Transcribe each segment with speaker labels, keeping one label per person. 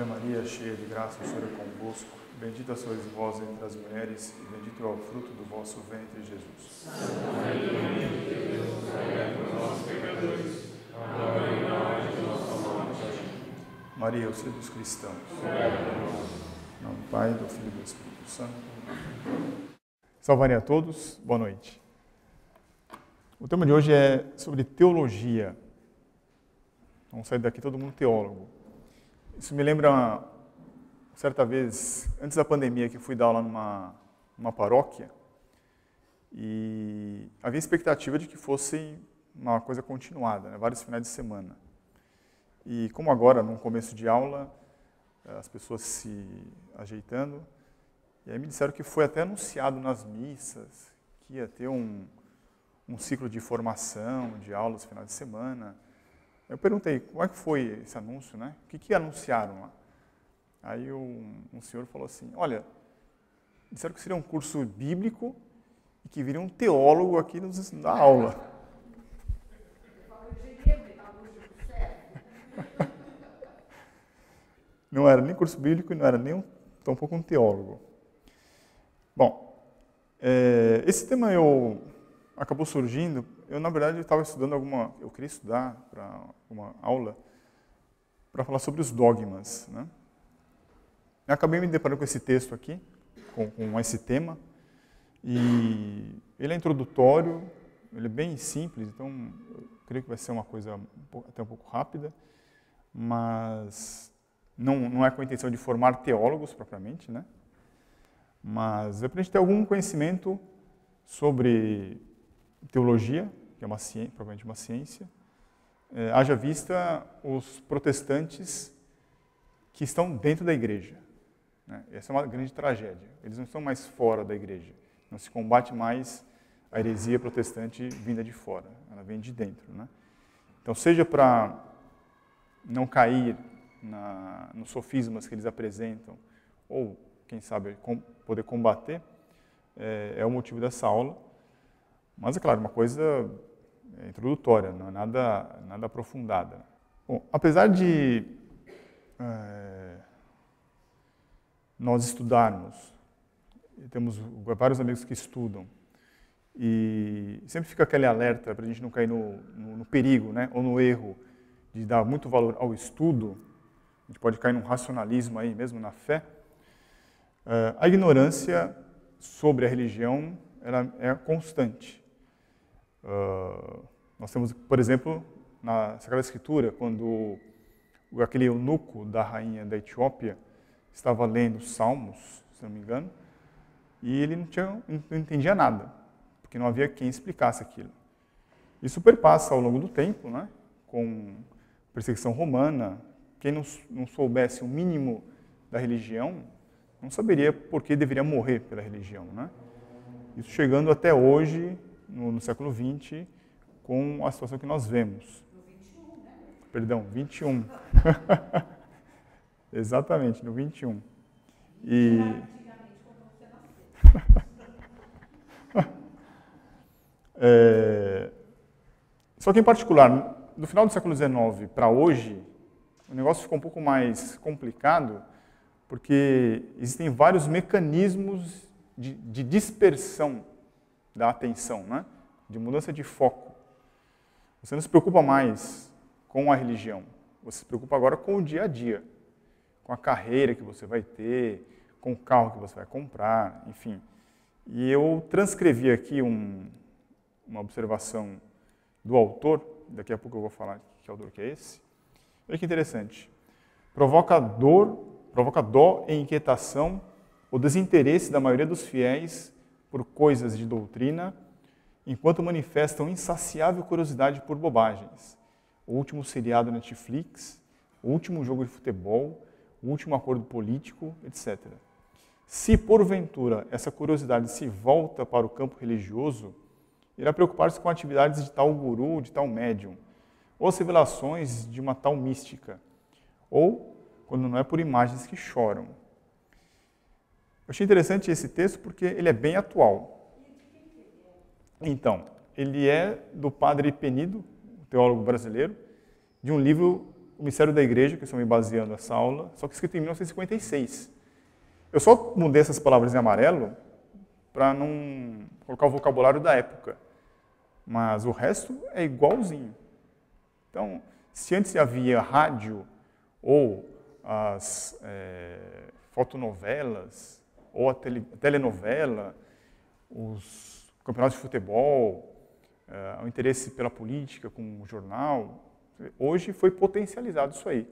Speaker 1: Ave Maria, cheia de graça, o Senhor é convosco. Bendita sois vós entre as mulheres, e bendito é o fruto do vosso ventre, Jesus.
Speaker 2: Santa Maria, Mãe de Deus, rogai por nós, pecadores, agora e na hora de nossa morte.
Speaker 1: Maria, auxílio dos cristãos. Em nome do Pai, do Filho e do Espírito Santo. Salve a todos, boa noite. O tema de hoje é sobre teologia. Vamos sair daqui todo mundo teólogo. Isso me lembra, certa vez, antes da pandemia, que eu fui dar aula numa paróquia e havia expectativa de que fosse uma coisa continuada, né? Vários finais de semana. E como agora, no começo de aula, as pessoas se ajeitando, e aí me disseram que foi até anunciado nas missas que ia ter um ciclo de formação, de aulas no final de semana. Eu perguntei, como é que foi esse anúncio, né? O que anunciaram lá? Aí um senhor falou assim, olha, disseram que seria um curso bíblico e que viria um teólogo aqui nos dar aula. Não era nem curso bíblico e não era nem tampouco um teólogo. Bom, esse tema acabou surgindo. Eu, na verdade, estava estudando eu queria estudar para uma aula para falar sobre os dogmas, né? Eu acabei me deparando com esse texto aqui, com esse tema, e ele é introdutório, ele é bem simples, então eu creio que vai ser uma coisa até um pouco rápida, mas não é com a intenção de formar teólogos propriamente, né? Mas é para a gente ter algum conhecimento sobre teologia, que é uma ciência, provavelmente uma ciência, haja vista os protestantes que estão dentro da igreja, né? Essa é uma grande tragédia. Eles não estão mais fora da igreja. Não se combate mais a heresia protestante vinda de fora. Ela vem de dentro, né? Então, seja para não cair nos sofismas que eles apresentam, ou, quem sabe, poder combater, é o motivo dessa aula. Mas, é claro, uma coisa introdutória, não é nada aprofundada. Bom, apesar de nós estudarmos, temos vários amigos que estudam, e sempre fica aquele alerta para a gente não cair no perigo, né, ou no erro de dar muito valor ao estudo, a gente pode cair num racionalismo aí, mesmo na fé. A ignorância sobre a religião ela é constante. Nós temos, por exemplo, na Sagrada Escritura, quando aquele eunuco da rainha da Etiópia estava lendo os Salmos, se não me engano, e ele não entendia nada, porque não havia quem explicasse aquilo. Isso perpassa ao longo do tempo, né, com perseguição romana. Quem não soubesse o mínimo da religião, não saberia por que deveria morrer pela religião, né? Isso chegando até hoje, no século XX, com a situação que nós vemos.
Speaker 3: No 21, né?
Speaker 1: Perdão, 21. Exatamente, no 21. E...
Speaker 3: Antigamente, quando você nasceu.
Speaker 1: Só que, em particular, do final do século XIX para hoje, o negócio ficou um pouco mais complicado, porque existem vários mecanismos de dispersão da atenção, né? De mudança de foco. Você não se preocupa mais com a religião, você se preocupa agora com o dia a dia, com a carreira que você vai ter, com o carro que você vai comprar, enfim. E eu transcrevi aqui uma observação do autor, daqui a pouco eu vou falar que autor que é esse. Olha que interessante. Provoca dó e inquietação o desinteresse da maioria dos fiéis por coisas de doutrina, enquanto manifestam insaciável curiosidade por bobagens. O último seriado Netflix, o último jogo de futebol, o último acordo político, etc. Se, porventura, essa curiosidade se volta para o campo religioso, irá preocupar-se com atividades de tal guru, de tal médium, ou as revelações de uma tal mística, ou quando não é por imagens que choram. Eu achei interessante esse texto porque ele é bem atual. Então, ele é do padre Penido, teólogo brasileiro, de um livro o Mistério da Igreja, que eu estou me baseando nessa aula, só que escrito em 1956. Eu só mudei essas palavras em amarelo para não colocar o vocabulário da época. Mas o resto é igualzinho. Então, se antes havia rádio ou as fotonovelas ou a telenovela, os campeonatos de futebol, o interesse pela política com o jornal, hoje foi potencializado isso aí,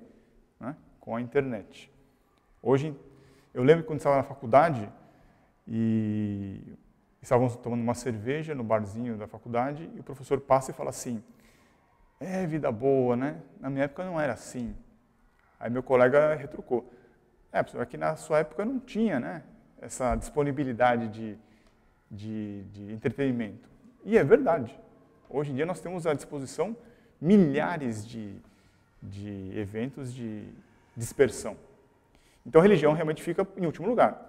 Speaker 1: né, com a internet. Hoje, eu lembro quando estava na faculdade e estávamos tomando uma cerveja no barzinho da faculdade e o professor passa e fala assim, vida boa, né? Na minha época não era assim. Aí meu colega retrucou, professor, é que na sua época não tinha, né, essa disponibilidade de entretenimento. E é verdade. Hoje em dia nós temos à disposição milhares de eventos de dispersão. Então a religião realmente fica em último lugar,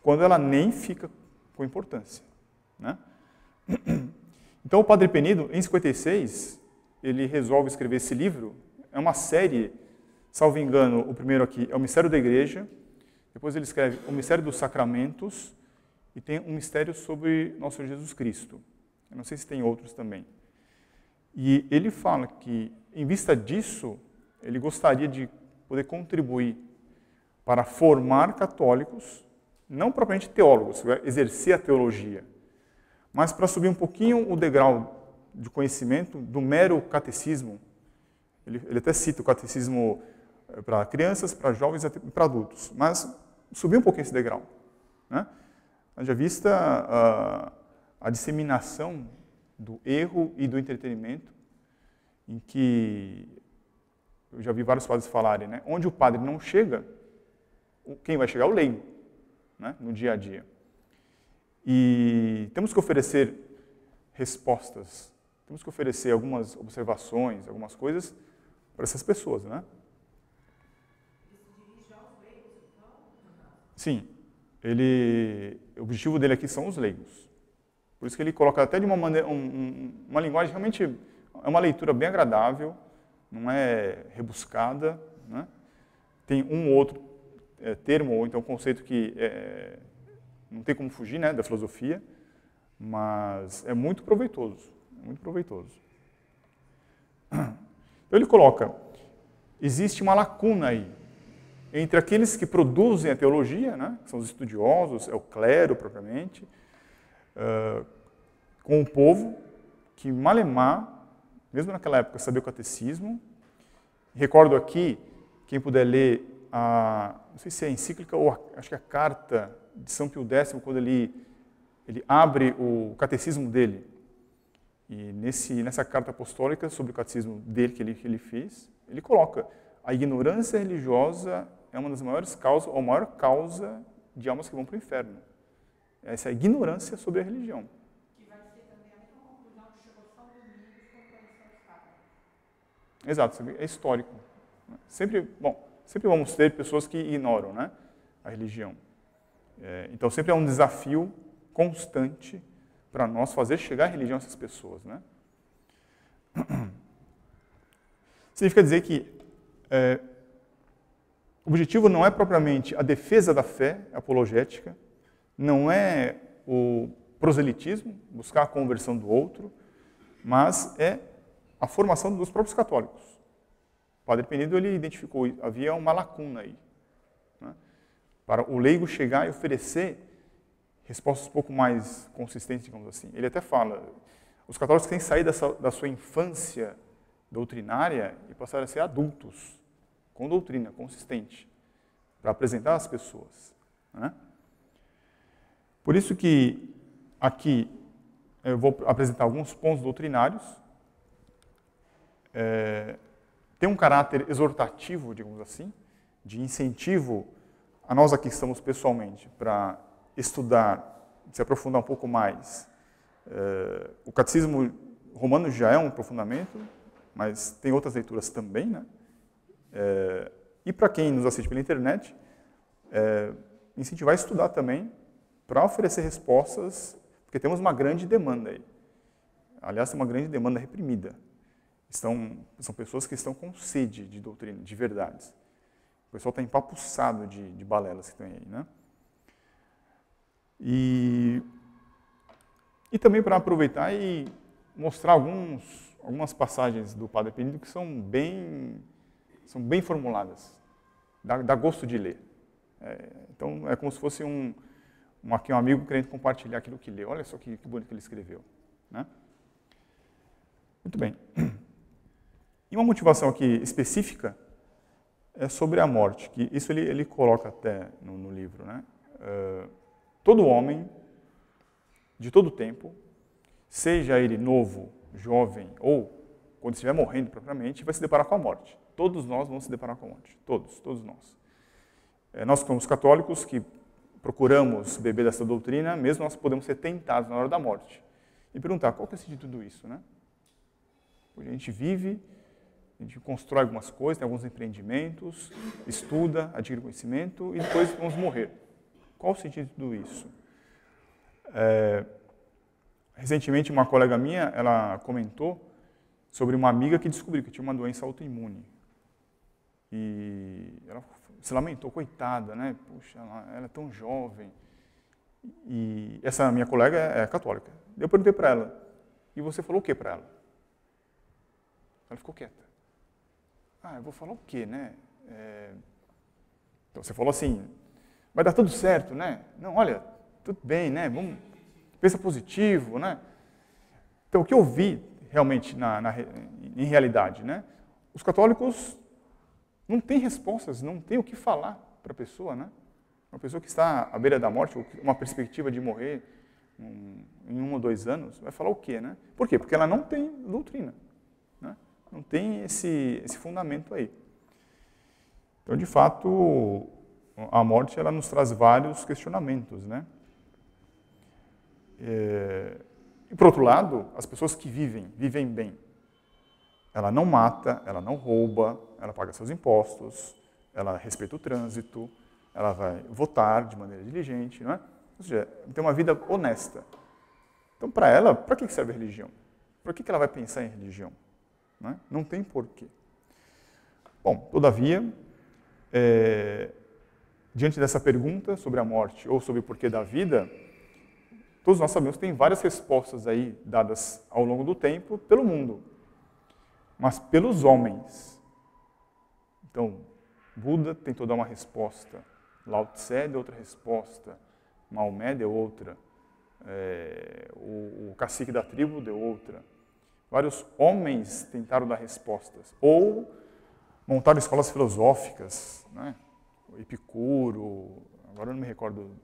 Speaker 1: quando ela nem fica com importância, né? Então o Padre Penido, em 56, ele resolve escrever esse livro. É uma série, salvo engano, o primeiro aqui é o Mistério da Igreja, depois ele escreve o Mistério dos Sacramentos e tem um mistério sobre Nosso Senhor Jesus Cristo. Eu não sei se tem outros também. E ele fala que, em vista disso, ele gostaria de poder contribuir para formar católicos, não propriamente teólogos, exercer a teologia, mas para subir um pouquinho o degrau de conhecimento do mero catecismo. Ele até cita o catecismo para crianças, para jovens e para adultos, mas subir um pouquinho esse degrau, né? Haja vista a disseminação do erro e do entretenimento, em que eu já vi vários padres falarem, né? Onde o padre não chega, quem vai chegar é o leigo, né? No dia a dia. E temos que oferecer respostas, temos que oferecer algumas observações, algumas coisas para essas pessoas, né? Sim, o objetivo dele aqui são os leigos. Por isso que ele coloca até de uma maneira, uma linguagem realmente, é uma leitura bem agradável, não é rebuscada, né? Tem um ou outro termo, ou então conceito que não tem como fugir, né, da filosofia, mas é muito proveitoso, muito proveitoso. Então ele coloca, existe uma lacuna aí, entre aqueles que produzem a teologia, né, que são os estudiosos, é o clero propriamente, com o povo que malemar, mesmo naquela época, sabia o catecismo. Recordo aqui, quem puder ler, não sei se é a encíclica ou acho que é a carta de São Pio X, quando ele abre o catecismo dele. E nessa carta apostólica sobre o catecismo dele que ele fez, ele coloca, a ignorância religiosa é uma das maiores causas, ou a maior causa de almas que vão para o inferno. Essa é a ignorância sobre a religião.
Speaker 3: Que vai ser também a mesma conclusão que chegou São Domingos quando conheceu os papas.
Speaker 1: Exato, é histórico. Sempre vamos ter pessoas que ignoram, né, a religião. Então sempre é um desafio constante para nós fazer chegar a religião a essas pessoas, né? Significa dizer que o objetivo não é propriamente a defesa da fé apologética, não é o proselitismo, buscar a conversão do outro, mas é a formação dos próprios católicos. O Padre Penido ele identificou, havia uma lacuna aí, né, para o leigo chegar e oferecer respostas um pouco mais consistentes, digamos assim. Ele até fala, os católicos têm que sair da sua infância doutrinária e passar a ser adultos, com doutrina consistente, para apresentar às pessoas, né? Por isso que aqui eu vou apresentar alguns pontos doutrinários. Tem um caráter exortativo, digamos assim, de incentivo a nós aqui que estamos pessoalmente para estudar, se aprofundar um pouco mais. O catecismo romano já é um aprofundamento, mas tem outras leituras também, né? E para quem nos assiste pela internet, incentivar a estudar também, para oferecer respostas, porque temos uma grande demanda aí. Aliás, tem uma grande demanda reprimida. São pessoas que estão com sede de doutrina, de verdades. O pessoal está empapuçado de balelas que tem aí, né? E também para aproveitar e mostrar algumas passagens do Padre Penido que são bem formuladas. Dá gosto de ler. Então, é como se fosse um amigo querendo compartilhar aquilo que leu. Olha só que bonito que ele escreveu, né? Muito bem. E uma motivação aqui específica é sobre a morte, que isso ele coloca até no livro, né? Todo homem, de todo tempo, seja ele novo, jovem ou quando estiver morrendo propriamente, vai se deparar com a morte. Todos nós vamos se deparar com a morte. Todos nós. Nós que somos católicos, que procuramos beber dessa doutrina, mesmo nós podemos ser tentados na hora da morte. E perguntar, qual que é o sentido de tudo isso, né? A gente vive, a gente constrói algumas coisas, tem alguns empreendimentos, estuda, adquire conhecimento e depois vamos morrer. Qual o sentido de tudo isso? Recentemente, uma colega minha, ela comentou sobre uma amiga que descobriu que tinha uma doença autoimune. E ela se lamentou, coitada, né? Puxa, ela é tão jovem. E essa minha colega é católica. Eu perguntei para ela, e você falou o que para ela? Ela ficou quieta. Eu vou falar o quê, né? Então você falou assim, vai dar tudo certo, né? Não, olha, tudo bem, né? Vamos, pensa positivo, né? Então o que eu vi realmente em realidade, né? Os católicos não têm respostas, não têm o que falar para a pessoa, né? Uma pessoa que está à beira da morte, ou uma perspectiva de morrer em 1 ou 2 anos, vai falar o quê, né? Por quê? Porque ela não tem doutrina, né? Não tem esse fundamento aí. Então, de fato, a morte ela nos traz vários questionamentos, né? E, por outro lado, as pessoas que vivem bem. Ela não mata, ela não rouba, ela paga seus impostos, ela respeita o trânsito, ela vai votar de maneira diligente, não é? Ou seja, tem uma vida honesta. Então, para ela, para que serve a religião? Para que ela vai pensar em religião? Não tem porquê. Bom, todavia, diante dessa pergunta sobre a morte ou sobre o porquê da vida, todos nós sabemos que tem várias respostas aí dadas ao longo do tempo pelo mundo, mas pelos homens. Então, Buda tentou dar uma resposta, Lao Tse deu outra resposta, Maomé deu outra, o cacique da tribo deu outra. Vários homens tentaram dar respostas, ou montaram escolas filosóficas, né? O Epicuro, agora eu não me recordo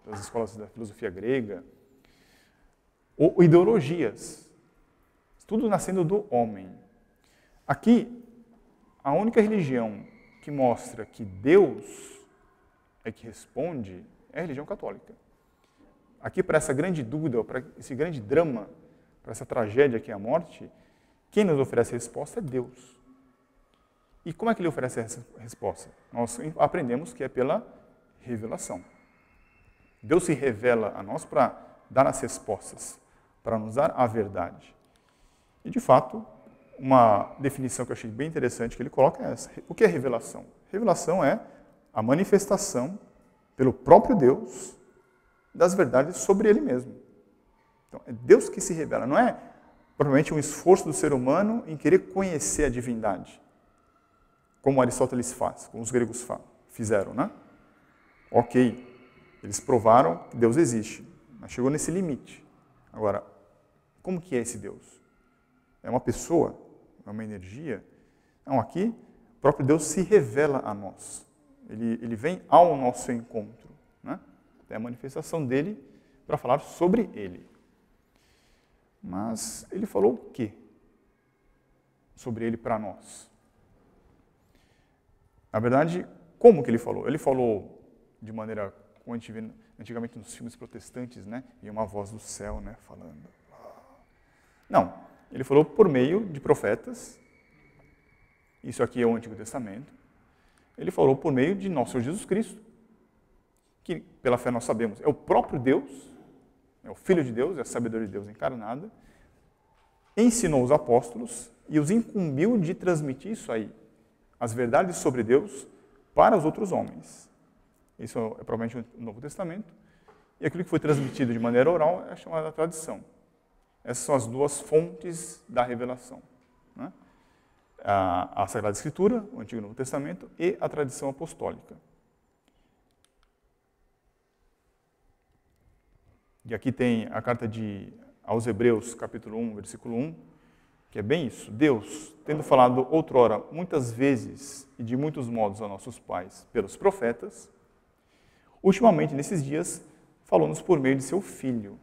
Speaker 1: das escolas da filosofia grega, ou ideologias, tudo nascendo do homem. Aqui, a única religião que mostra que Deus é que responde é a religião católica. Aqui, para essa grande dúvida, para esse grande drama, para essa tragédia que é a morte, quem nos oferece a resposta é Deus. E como é que ele oferece essa resposta? Nós aprendemos que é pela revelação. Deus se revela a nós para dar as respostas, para nos dar a verdade. E, de fato, uma definição que eu achei bem interessante que ele coloca é essa. O que é revelação? Revelação é a manifestação pelo próprio Deus das verdades sobre ele mesmo. Então, é Deus que se revela, não é provavelmente um esforço do ser humano em querer conhecer a divindade, como Aristóteles faz, como os gregos fizeram, né? Ok, eles provaram que Deus existe, mas chegou nesse limite. Agora, como que é esse Deus? É uma pessoa? É uma energia? Não, aqui o próprio Deus se revela a nós. Ele vem ao nosso encontro, né? É a manifestação dele para falar sobre ele. Mas ele falou o quê sobre ele para nós? Na verdade, como que ele falou? Ele falou de maneira, como a gente vê antigamente nos filmes protestantes, né? E uma voz do céu, né? Falando. Não, ele falou por meio de profetas. Isso aqui é o Antigo Testamento. Ele falou por meio de nosso Senhor Jesus Cristo, que pela fé nós sabemos é o próprio Deus, é o Filho de Deus, é a sabedoria de Deus encarnada. ensinou os apóstolos e os incumbiu de transmitir isso aí, as verdades sobre Deus, para os outros homens. Isso é provavelmente o Novo Testamento. E aquilo que foi transmitido de maneira oral é chamada tradição. Essas são as duas fontes da revelação, né? A Sagrada Escritura, o Antigo e o Novo Testamento, e a tradição apostólica. E aqui tem a carta aos Hebreus, capítulo 1, versículo 1, que é bem isso. Deus, tendo falado outrora muitas vezes e de muitos modos a nossos pais pelos profetas, ultimamente, nesses dias, falou-nos por meio de seu Filho.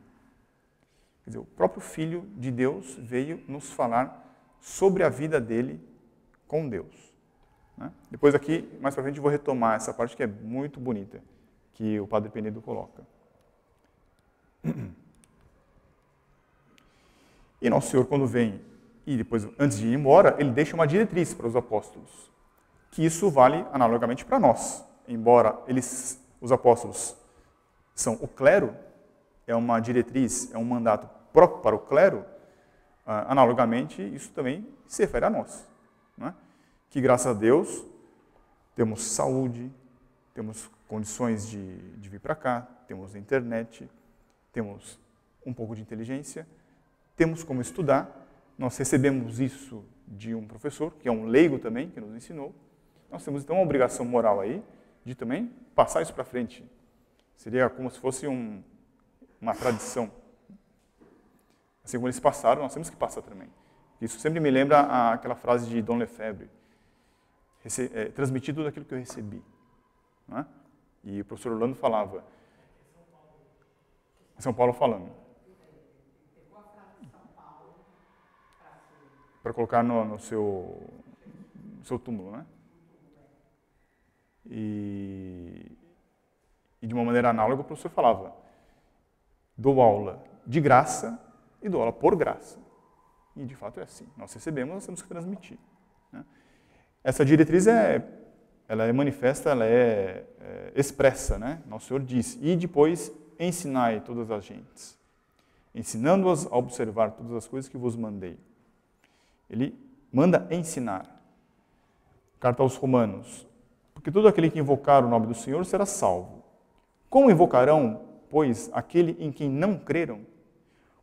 Speaker 1: Quer dizer, o próprio Filho de Deus veio nos falar sobre a vida dele com Deus, né? Depois aqui, mais para frente, eu vou retomar essa parte que é muito bonita, que o Padre Penedo coloca. E Nosso Senhor, quando vem, e depois, antes de ir embora, ele deixa uma diretriz para os apóstolos, que isso vale analogamente para nós. Embora os apóstolos são o clero, é uma diretriz, é um mandato próprio para o clero, analogamente, isso também se refere a nós, né? Que, graças a Deus, temos saúde, temos condições de vir para cá, temos internet, temos um pouco de inteligência, temos como estudar, nós recebemos isso de um professor, que é um leigo também, que nos ensinou. Nós temos, então, uma obrigação moral aí de também passar isso para frente. Seria como se fosse uma tradição. Assim como eles passaram, nós temos que passar também. Isso sempre me lembra aquela frase de Dom Lefebvre, transmitir tudo aquilo que eu recebi, né? E o professor Orlando falava, São Paulo falando, para colocar no seu túmulo, né? E de uma maneira análoga o professor falava, dou aula de graça e dou aula por graça. E de fato é assim, nós recebemos, nós temos que transmitir, né? Essa diretriz ela é manifesta, ela é expressa, né? Nosso Senhor diz, e depois ensinai todas as gentes, ensinando-as a observar todas as coisas que vos mandei. Ele manda ensinar. Carta aos Romanos, porque todo aquele que invocar o nome do Senhor será salvo. Como invocarão, pois, aquele em quem não creram?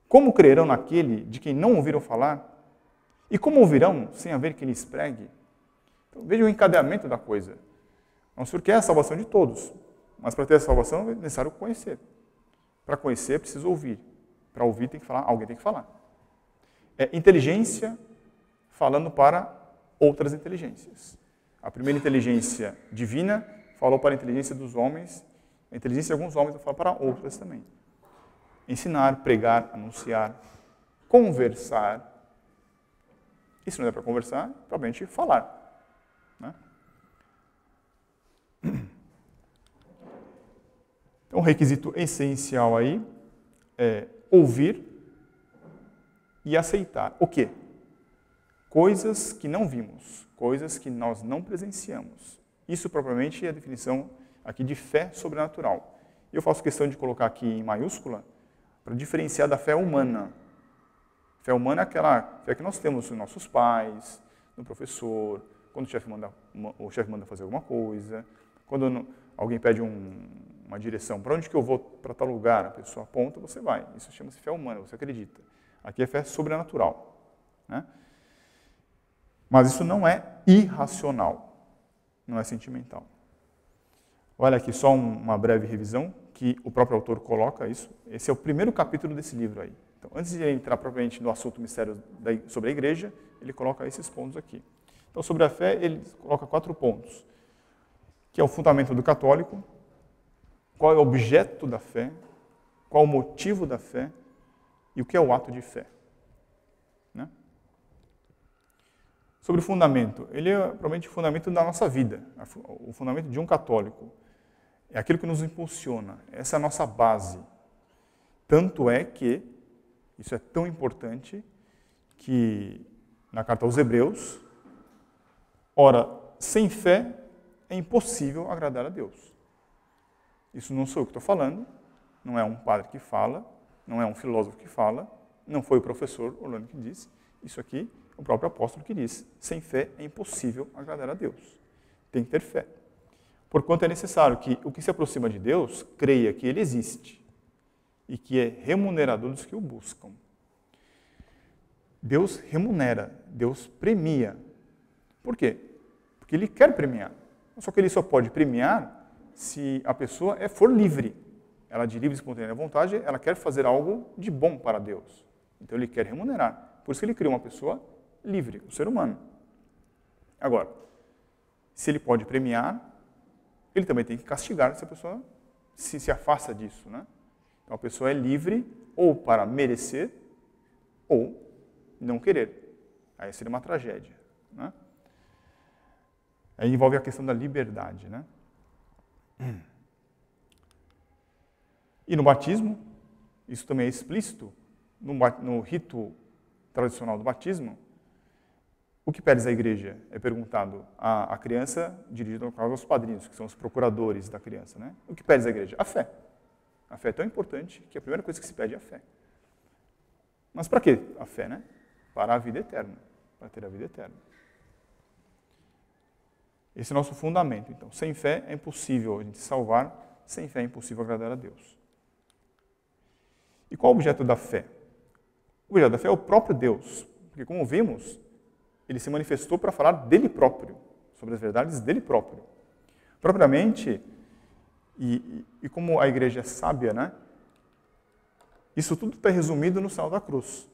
Speaker 1: Como crerão naquele de quem não ouviram falar? E como ouvirão sem haver quem lhes pregue? Então, veja o encadeamento da coisa. O Senhor quer a salvação de todos, mas para ter a salvação é necessário conhecer. Para conhecer é preciso ouvir. Para ouvir tem que falar, alguém tem que falar. É inteligência falando para outras inteligências. A primeira inteligência divina falou para a inteligência dos homens, a inteligência de alguns homens fala para outras também. Ensinar, pregar, anunciar, conversar. Isso não é para conversar, provavelmente falar, né? Então, o requisito essencial aí é ouvir e aceitar. O quê? Coisas que não vimos, coisas que nós não presenciamos. Isso, propriamente, é a definição aqui de fé sobrenatural. Eu faço questão de colocar aqui em maiúscula para diferenciar da fé humana. Fé humana é aquela fé que nós temos nos nossos pais, no professor, quando o chefe manda fazer alguma coisa, quando alguém pede uma direção, para onde que eu vou, para tal lugar, a pessoa aponta, você vai. Isso chama-se fé humana, você acredita. Aqui é fé sobrenatural, né? Mas isso não é irracional, não é sentimental. Olha aqui só uma breve revisão, que o próprio autor coloca isso. Esse é o primeiro capítulo desse livro aí. Então, antes de entrar propriamente no assunto mistério sobre a igreja, ele coloca esses pontos aqui. Então, sobre a fé, ele coloca 4 pontos, que é o fundamento do católico, qual é o objeto da fé, qual o motivo da fé e o que é o ato de fé, né? Sobre o fundamento, ele é provavelmente o fundamento da nossa vida, o fundamento de um católico. É aquilo que nos impulsiona, essa é a nossa base. Tanto é que, isso é tão importante, que na carta aos Hebreus, ora, sem fé é impossível agradar a Deus. Isso não sou eu que estou falando, não é um padre que fala, não é um filósofo que fala, Não foi o professor Orlando que disse, isso aqui é o próprio apóstolo que diz. Sem fé é impossível agradar a Deus. Tem que ter fé. Porquanto é necessário que o que se aproxima de Deus creia que Ele existe e que é remunerador dos que o buscam. Deus remunera, Deus premia. Por quê? Porque Ele quer premiar. Só que Ele só pode premiar se a pessoa for livre. Ela de livre e espontânea vontade, ela quer fazer algo de bom para Deus. Então Ele quer remunerar. Por isso que Ele criou uma pessoa livre, um ser humano. Agora, se Ele pode premiar, Ele também tem que castigar se a pessoa se afasta disso, né? Então a pessoa é livre ou para merecer ou não querer. Aí seria uma tragédia, né? Aí envolve a questão da liberdade, né? E no batismo, isso também é explícito, no rito tradicional do batismo, o que pede a igreja? É perguntado à criança, dirigido aos padrinhos, que são os procuradores da criança, né? O que pede a igreja? A fé. A fé é tão importante que a primeira coisa que se pede é a fé. Mas para que a fé, né? Para a vida eterna, para ter a vida eterna. Esse é o nosso fundamento, então. Sem fé é impossível a gente salvar, sem fé é impossível agradar a Deus. E qual é o objeto da fé? O objeto da fé é o próprio Deus, porque como vimos, Ele se manifestou para falar dele próprio, sobre as verdades dele próprio. Propriamente, e como a igreja é sábia, né? Isso tudo está resumido no sinal da cruz.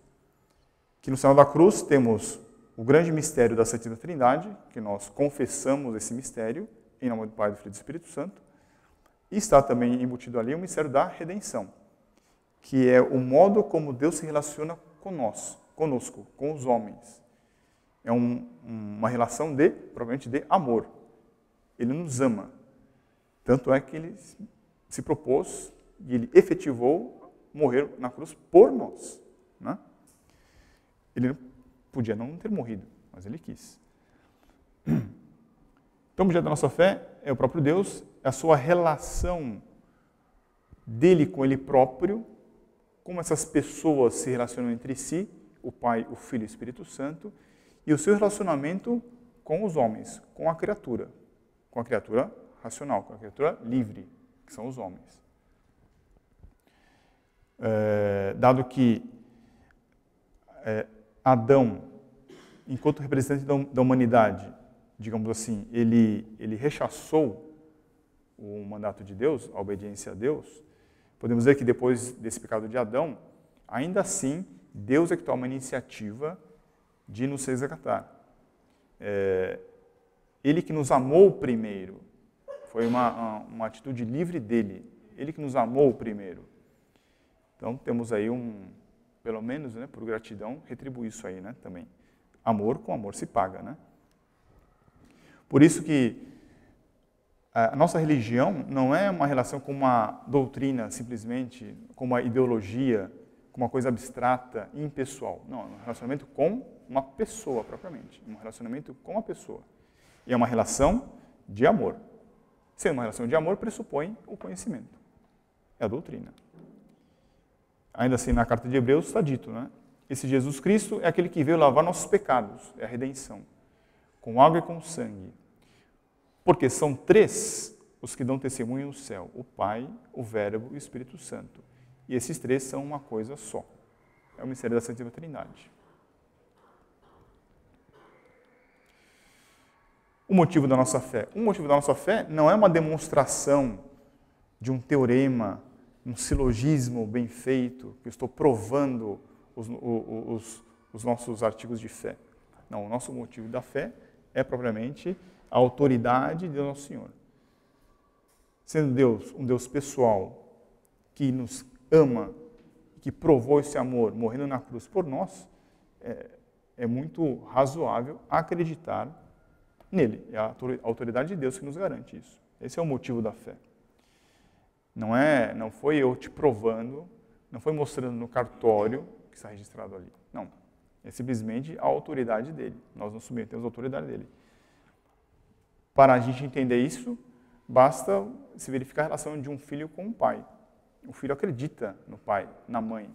Speaker 1: Que no sinal da cruz temos o grande mistério da Santíssima Trindade, que nós confessamos esse mistério, em nome do Pai, do Filho e do Espírito Santo, e está também embutido ali o mistério da redenção, que é o modo como Deus se relaciona conosco, com os homens. É uma relação provavelmente de amor. Ele nos ama. Tanto é que Ele se propôs e Ele efetivou morrer na cruz por nós, né? Ele podia não ter morrido, mas Ele quis. Então, o objeto da nossa fé é o próprio Deus, é a sua relação dele com Ele próprio, como essas pessoas se relacionam entre si, o Pai, o Filho e o Espírito Santo, e o seu relacionamento com os homens, com a criatura racional, com a criatura livre, que são os homens. Dado que Adão, enquanto representante da humanidade, digamos assim, ele rechaçou o mandato de Deus, a obediência a Deus, podemos dizer que depois desse pecado de Adão, ainda assim, Deus é que toma a iniciativa de nos resgatar. Ele que nos amou primeiro, foi uma atitude livre dele, ele que nos amou primeiro. Então temos aí pelo menos, né, por gratidão, retribuir isso aí, né, também. Amor com amor se paga, né? Por isso que a nossa religião não é uma relação com uma doutrina, simplesmente, com uma ideologia, com uma coisa abstrata, impessoal. Não, é um relacionamento com uma pessoa, propriamente. Um relacionamento com uma pessoa. E é uma relação de amor. Sendo uma relação de amor, pressupõe o conhecimento. É a doutrina. Ainda assim, na carta de Hebreus está dito, né? Esse Jesus Cristo é aquele que veio lavar nossos pecados, é a redenção, com água e com sangue. Porque são três os que dão testemunho no céu, o Pai, o Verbo e o Espírito Santo. E esses três são uma coisa só. É o mistério da Santíssima Trindade. O motivo da nossa fé. O motivo da nossa fé não é uma demonstração de um teorema, um silogismo bem feito, que eu estou provando os nossos artigos de fé. Não, o nosso motivo da fé é propriamente a autoridade de Nosso Senhor. Sendo Deus um Deus pessoal, que nos ama, que provou esse amor morrendo na cruz por nós, é muito razoável acreditar nele. É a autoridade de Deus que nos garante isso. Esse é o motivo da fé. Não foi eu te provando, não foi mostrando no cartório que está registrado ali. Não. É simplesmente a autoridade dele. Nós nos submetemos à autoridade dele. Para a gente entender isso, basta se verificar a relação de um filho com um pai. O filho acredita no pai, na mãe.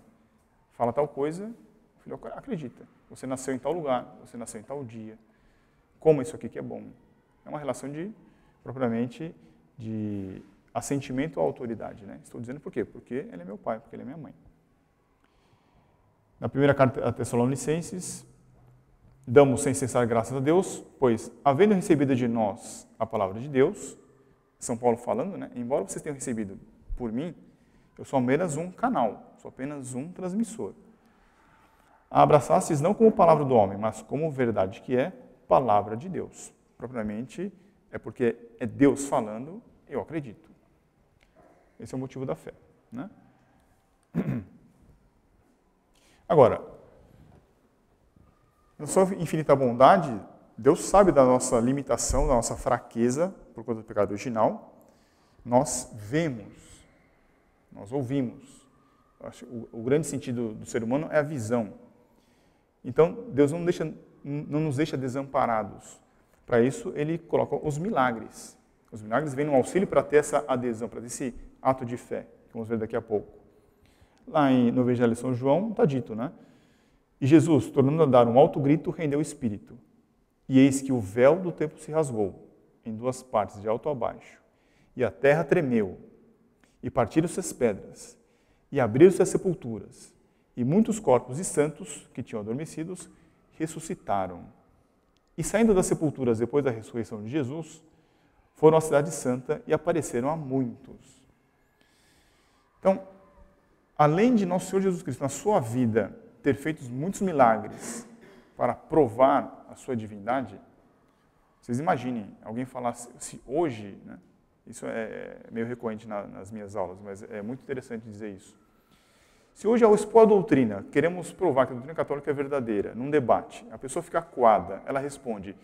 Speaker 1: fala tal coisa, o filho acredita. Você nasceu em tal lugar, você nasceu em tal dia. Como isso aqui que é bom. É uma relação propriamente, de assentimento à autoridade, né? Estou dizendo por quê? Porque ele é meu pai, porque ele é minha mãe. Na primeira carta a Tessalonicenses, damos sem cessar graças a Deus, pois, havendo recebido de nós a palavra de Deus, São Paulo falando, né? Embora vocês tenham recebido por mim, eu sou apenas um canal, sou apenas um transmissor. A abraçastes não como palavra do homem, mas como verdade que é palavra de Deus. Propriamente, é porque é Deus falando, eu acredito. Esse é o motivo da fé, né? Agora, na sua infinita bondade, Deus sabe da nossa limitação, da nossa fraqueza, por conta do pecado original. Nós vemos, nós ouvimos. O grande sentido do ser humano é a visão. Então, Deus não nos deixa desamparados. Para isso, Ele coloca os milagres. Os milagres vêm no auxílio para ter essa adesão, para ter esse ato de fé, que vamos ver daqui a pouco. Lá no Evangelho de São João, está dito, né? E Jesus, tornando a dar um alto grito, rendeu o espírito. E eis que o véu do templo se rasgou, em duas partes, de alto a baixo. E a terra tremeu, e partiram-se as pedras, e abriram-se as sepulturas. E muitos corpos de santos, que tinham adormecidos, ressuscitaram. E saindo das sepulturas depois da ressurreição de Jesus, foram à cidade santa e apareceram a muitos. Então, além de nosso Senhor Jesus Cristo, na sua vida, ter feito muitos milagres para provar a sua divindade, vocês imaginem, alguém falasse, se hoje, né, isso é meio recorrente nas minhas aulas, mas é muito interessante dizer isso. Se hoje, ao expor a doutrina, queremos provar que a doutrina católica é verdadeira, num debate, a pessoa fica acuada, ela responde,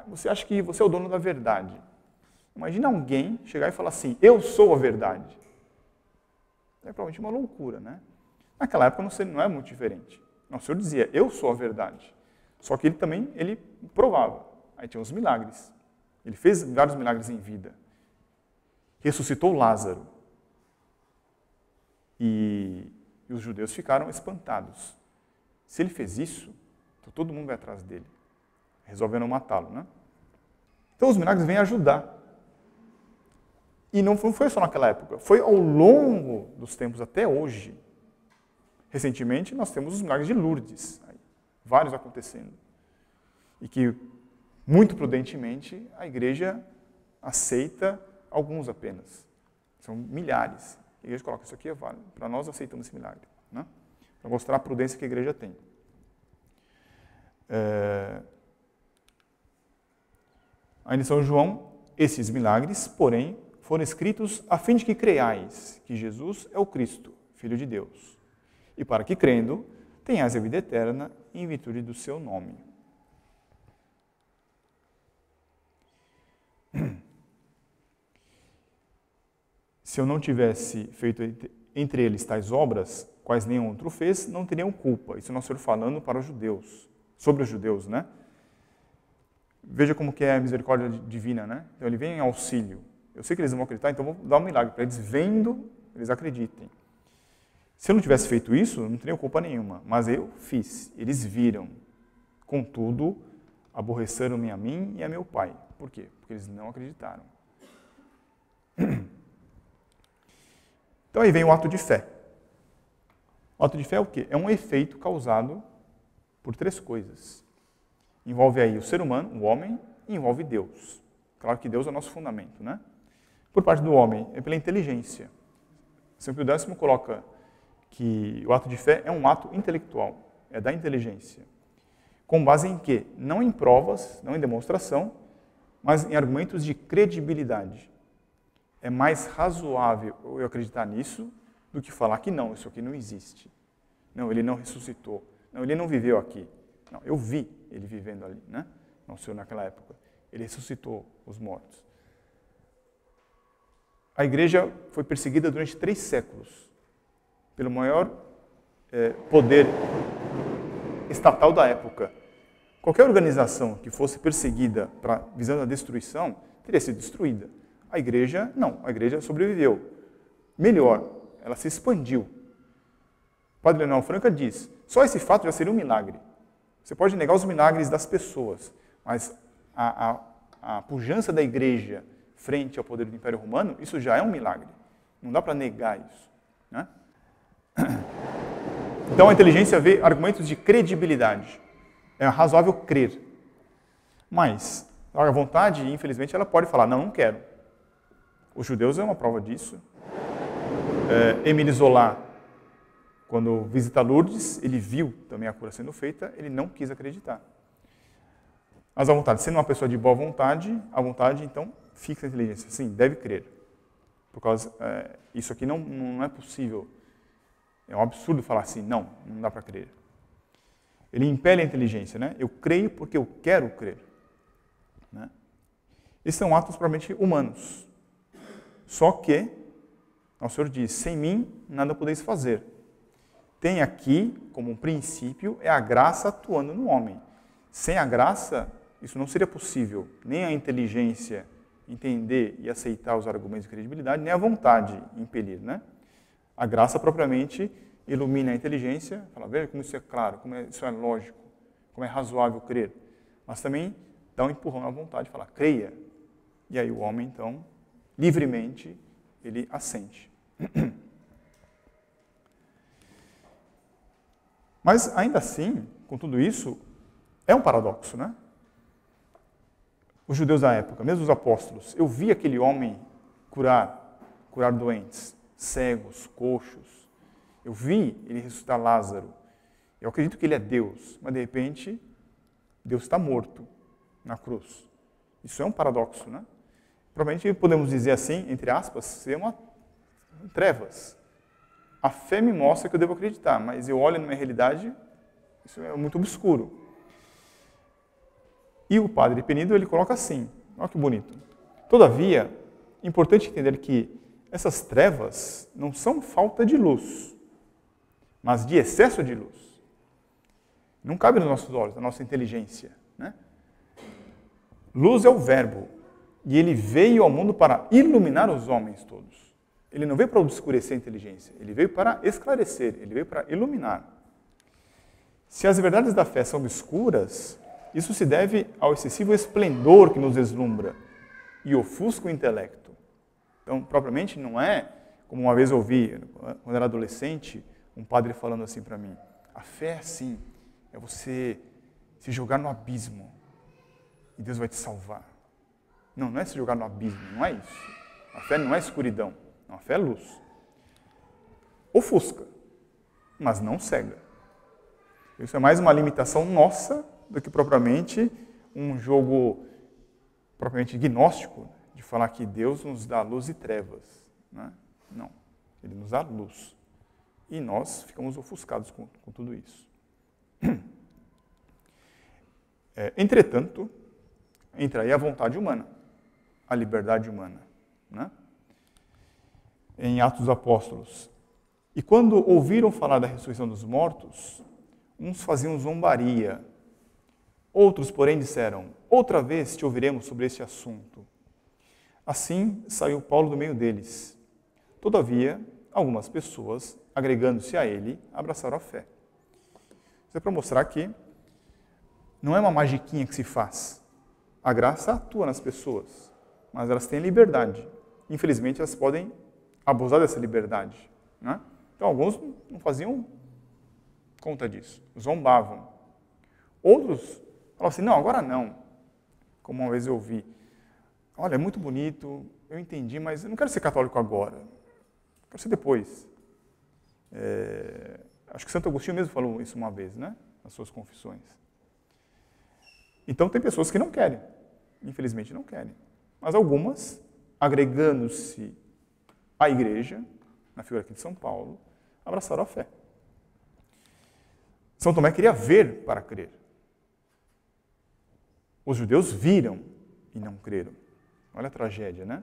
Speaker 1: você acha que você é o dono da verdade. Imagina alguém chegar e falar assim, eu sou a verdade. É provavelmente uma loucura, né? Naquela época não é muito diferente. Nosso Senhor dizia, eu sou a verdade. Só que ele provava. Aí tinha os milagres. Ele fez vários milagres em vida. Ressuscitou Lázaro. E os judeus ficaram espantados. Se ele fez isso, então todo mundo vai atrás dele. Resolveram matá-lo, né? Então os milagres vêm ajudar. E não foi só naquela época, foi ao longo dos tempos até hoje. Recentemente nós temos os milagres de Lourdes, vários acontecendo. E que, muito prudentemente, a igreja aceita alguns apenas. São milhares. A igreja coloca, isso aqui é válido. Para nós aceitamos esse milagre. Né? Para mostrar a prudência que a igreja tem. Ainda em São João, esses milagres, porém, foram escritos a fim de que creiais que Jesus é o Cristo, Filho de Deus. E para que, crendo, tenhais a vida eterna em virtude do seu nome. Se eu não tivesse feito entre eles tais obras, quais nenhum outro fez, não teriam culpa. Isso nós estamos falando para os judeus, sobre os judeus, né? Veja como que é a misericórdia divina, né? Então ele vem em auxílio. Eu sei que eles não vão acreditar, então vou dar um milagre para eles, vendo, eles acreditem. Se eu não tivesse feito isso, não teriam culpa nenhuma. Mas eu fiz, eles viram. Contudo, aborreceram-me a mim e a meu pai. Por quê? Porque eles não acreditaram. Então aí vem o ato de fé. O ato de fé é o quê? É um efeito causado por três coisas. Envolve aí o ser humano, o homem, e envolve Deus. Claro que Deus é o nosso fundamento, né? Por parte do homem, é pela inteligência. São Pio X coloca que o ato de fé é um ato intelectual, é da inteligência. Com base em quê? Não em provas, não em demonstração, mas em argumentos de credibilidade. É mais razoável eu acreditar nisso do que falar que não, isso aqui não existe. Não, ele não ressuscitou. Não, ele não viveu aqui. Não, eu vi ele vivendo ali, né? Não sei naquela época. Ele ressuscitou os mortos. A igreja foi perseguida durante 3 séculos pelo maior poder estatal da época. Qualquer organização que fosse perseguida visando a destruição teria sido destruída. A igreja, não. A igreja sobreviveu. Melhor, ela se expandiu. Padre Leonel Franca diz, só esse fato já seria um milagre. Você pode negar os milagres das pessoas, mas a pujança da igreja frente ao poder do Império Romano, isso já é um milagre. Não dá para negar isso. Né? Então a inteligência vê argumentos de credibilidade. É razoável crer. Mas a vontade, infelizmente, ela pode falar, não quero. Os judeus é uma prova disso. Émile Zola, quando visita Lourdes, ele viu também a cura sendo feita, ele não quis acreditar. Mas a vontade, sendo uma pessoa de boa vontade, a vontade, então, fixa a inteligência. Sim, deve crer. Por causa, isso aqui não é possível. É um absurdo falar assim, não dá para crer. Ele impele a inteligência, né? Eu creio porque eu quero crer. Né? Esses são atos propriamente humanos. Só que, o Senhor diz, sem mim nada podeis fazer. Tem aqui, como um princípio, é a graça atuando no homem. Sem a graça, isso não seria possível. Nem a inteligência entender e aceitar os argumentos de credibilidade, nem a vontade impelir. Né? A graça propriamente ilumina a inteligência, fala, veja como isso é claro, como isso é lógico, como é razoável crer. Mas também dá um empurrão na vontade, fala, creia. E aí o homem, então, livremente, ele assente. Mas, ainda assim, com tudo isso, é um paradoxo, né? Os judeus da época, mesmo os apóstolos, eu vi aquele homem curar doentes, cegos, coxos. Eu vi ele ressuscitar Lázaro. Eu acredito que ele é Deus, mas de repente, Deus está morto na cruz. Isso é um paradoxo, né? Provavelmente podemos dizer assim, entre aspas, ser uma trevas. A fé me mostra que eu devo acreditar, mas eu olho na minha realidade, isso é muito obscuro. E o padre Penido, ele coloca assim, olha que bonito. Todavia, é importante entender que essas trevas não são falta de luz, mas de excesso de luz. Não cabe nos nossos olhos, na nossa inteligência. Né? Luz é o verbo, e ele veio ao mundo para iluminar os homens todos. Ele não veio para obscurecer a inteligência, ele veio para esclarecer, ele veio para iluminar. Se as verdades da fé são obscuras, isso se deve ao excessivo esplendor que nos deslumbra e ofusca o intelecto. Então, propriamente, não é, como uma vez eu ouvi, quando era adolescente, um padre falando assim para mim, a fé é assim, é você se jogar no abismo e Deus vai te salvar. Não é se jogar no abismo, não é isso. A fé não é escuridão, a fé é luz. Ofusca, mas não cega. Isso é mais uma limitação nossa do que propriamente um jogo propriamente gnóstico, de falar que Deus nos dá luz e trevas. Né? Não, Ele nos dá luz. E nós ficamos ofuscados com tudo isso. Entretanto, entra aí a vontade humana, a liberdade humana. Né? Em Atos dos Apóstolos. E quando ouviram falar da ressurreição dos mortos, uns faziam zombaria. Outros, porém, disseram, outra vez te ouviremos sobre este assunto. Assim saiu Paulo do meio deles. Todavia, algumas pessoas, agregando-se a ele, abraçaram a fé. Isso é para mostrar que não é uma magiquinha que se faz. A graça atua nas pessoas, mas elas têm liberdade. Infelizmente, elas podem abusar dessa liberdade. Né? Então, alguns não faziam conta disso, zombavam. Outros falavam assim, não, agora não. Como uma vez eu ouvi, olha, é muito bonito, eu entendi, mas eu não quero ser católico agora. Quero ser depois. Acho que Santo Agostinho mesmo falou isso uma vez, né? Nas suas confissões. Então, tem pessoas que não querem. Infelizmente, não querem. Mas algumas, agregando-se à igreja, na figura aqui de São Paulo, abraçaram a fé. São Tomé queria ver para crer. Os judeus viram e não creram. Olha a tragédia, né?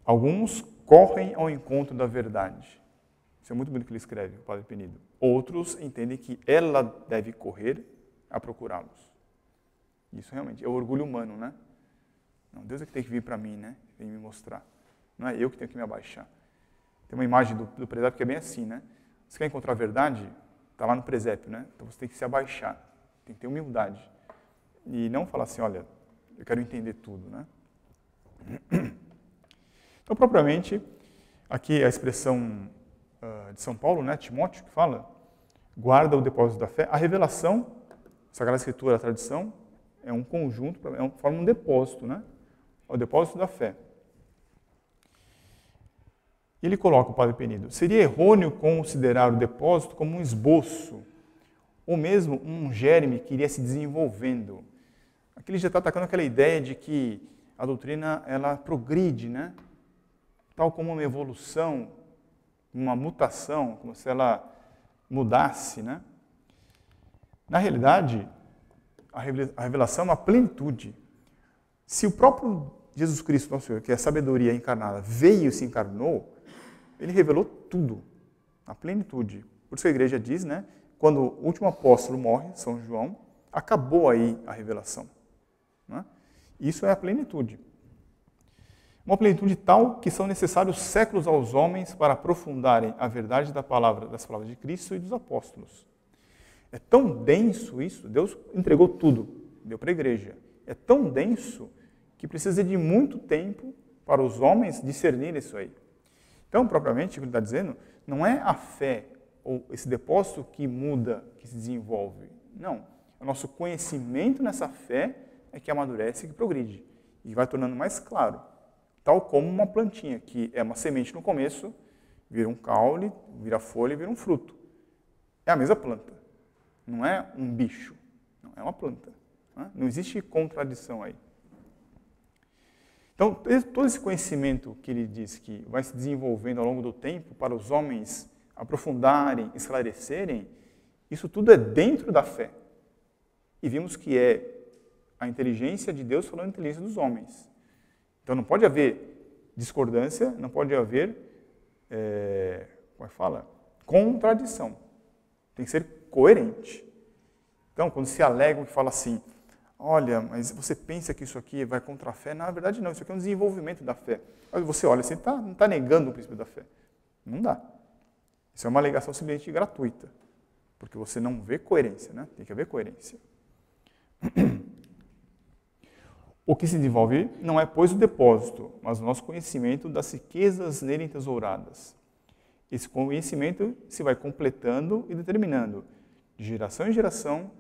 Speaker 1: Alguns correm ao encontro da verdade. Isso é muito bonito que ele escreve, o Padre Penido. Outros entendem que ela deve correr a procurá-los. Isso realmente é o orgulho humano, né? Não, Deus é que tem que vir para mim, né? Vem me mostrar. Não é eu que tenho que me abaixar. Tem uma imagem do presépio que é bem assim, né? Você quer encontrar a verdade? Está lá no presépio, né? Então você tem que se abaixar, tem que ter humildade. E não falar assim, olha, eu quero entender tudo, né? Então, propriamente, aqui a expressão de São Paulo, né, Timóteo, que fala, guarda o depósito da fé. A revelação, a Sagrada Escritura, a tradição, é um conjunto, forma um depósito, né? O depósito da fé. Ele coloca, o Padre Penido, seria errôneo considerar o depósito como um esboço, ou mesmo um germe que iria se desenvolvendo. Aqui ele já está atacando aquela ideia de que a doutrina, ela progride, né? Tal como uma evolução, uma mutação, como se ela mudasse, né? Na realidade, a revelação é uma plenitude. Se o próprio Jesus Cristo, nosso Senhor, que é a sabedoria encarnada, veio e se encarnou, ele revelou tudo, a plenitude. Por isso que a igreja diz, né? Quando o último apóstolo morre, São João, acabou aí a revelação. Né? Isso é a plenitude. Uma plenitude tal que são necessários séculos aos homens para aprofundarem a verdade das palavras de Cristo e dos apóstolos. É tão denso isso, Deus entregou tudo, deu para a igreja. É tão denso que precisa de muito tempo para os homens discernirem isso aí. Então, propriamente, o que ele está dizendo, não é a fé ou esse depósito que muda, que se desenvolve. Não. O nosso conhecimento nessa fé é que amadurece e que progride. E vai tornando mais claro. Tal como uma plantinha, que é uma semente no começo, vira um caule, vira folha e vira um fruto. É a mesma planta. Não é um bicho. Não, é uma planta. Não existe contradição aí. Então, todo esse conhecimento que ele diz que vai se desenvolvendo ao longo do tempo para os homens aprofundarem, esclarecerem, isso tudo é dentro da fé. E vimos que é a inteligência de Deus falando a inteligência dos homens. Então não pode haver discordância, não pode haver, como é que fala? Contradição. Tem que ser coerente. Então, quando se alega que fala assim, olha, mas você pensa que isso aqui vai contra a fé? Na verdade não, isso aqui é um desenvolvimento da fé. Aí você olha, você não está negando o princípio da fé. Não dá. Isso é uma alegação simplesmente gratuita, porque você não vê coerência, né? Tem que haver coerência. O que se desenvolve não é, pois, o depósito, mas o nosso conhecimento das riquezas nele entesouradas. Esse conhecimento se vai completando e determinando, de geração em geração,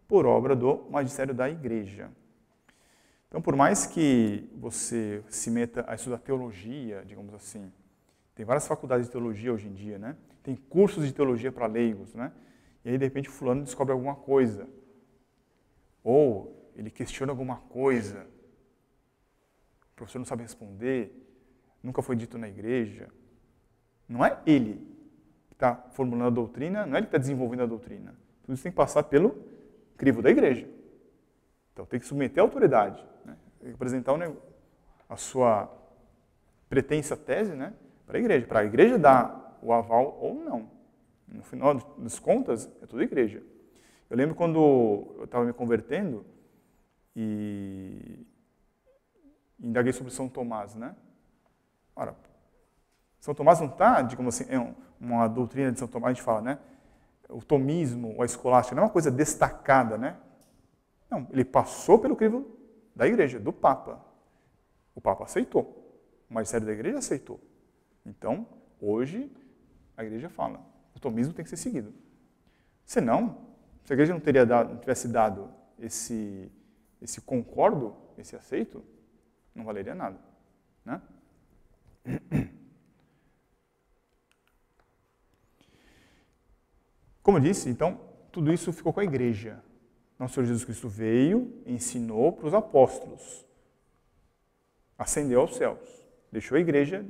Speaker 1: por obra do magistério da Igreja. Então, por mais que você se meta a estudar teologia, digamos assim, tem várias faculdades de teologia hoje em dia, né? Tem cursos de teologia para leigos, né? E aí, de repente, o fulano descobre alguma coisa. Ou ele questiona alguma coisa. O professor não sabe responder. Nunca foi dito na igreja. Não é ele que está formulando a doutrina, não é ele que está desenvolvendo a doutrina. Tudo isso tem que passar pelo crivo da igreja. Então, tem que submeter a autoridade, né? Tem que apresentar a sua pretensa tese, né, para a igreja dar o aval ou não. No final das contas, é tudo igreja. Eu lembro quando eu estava me convertendo e indaguei sobre São Tomás, né? Ora, São Tomás não está, digamos assim, uma doutrina de São Tomás, a gente fala, né? O tomismo, a escolástica, não é uma coisa destacada, né? Não, ele passou pelo crivo da igreja, do Papa. O Papa aceitou. O magistério da igreja aceitou. Então, hoje, a igreja fala, o tomismo tem que ser seguido. Senão, se a igreja não tivesse dado esse concordo, esse aceito, não valeria nada, né? Como eu disse, então, tudo isso ficou com a igreja. Nosso Senhor Jesus Cristo veio, ensinou para os apóstolos, ascendeu aos céus, deixou a igreja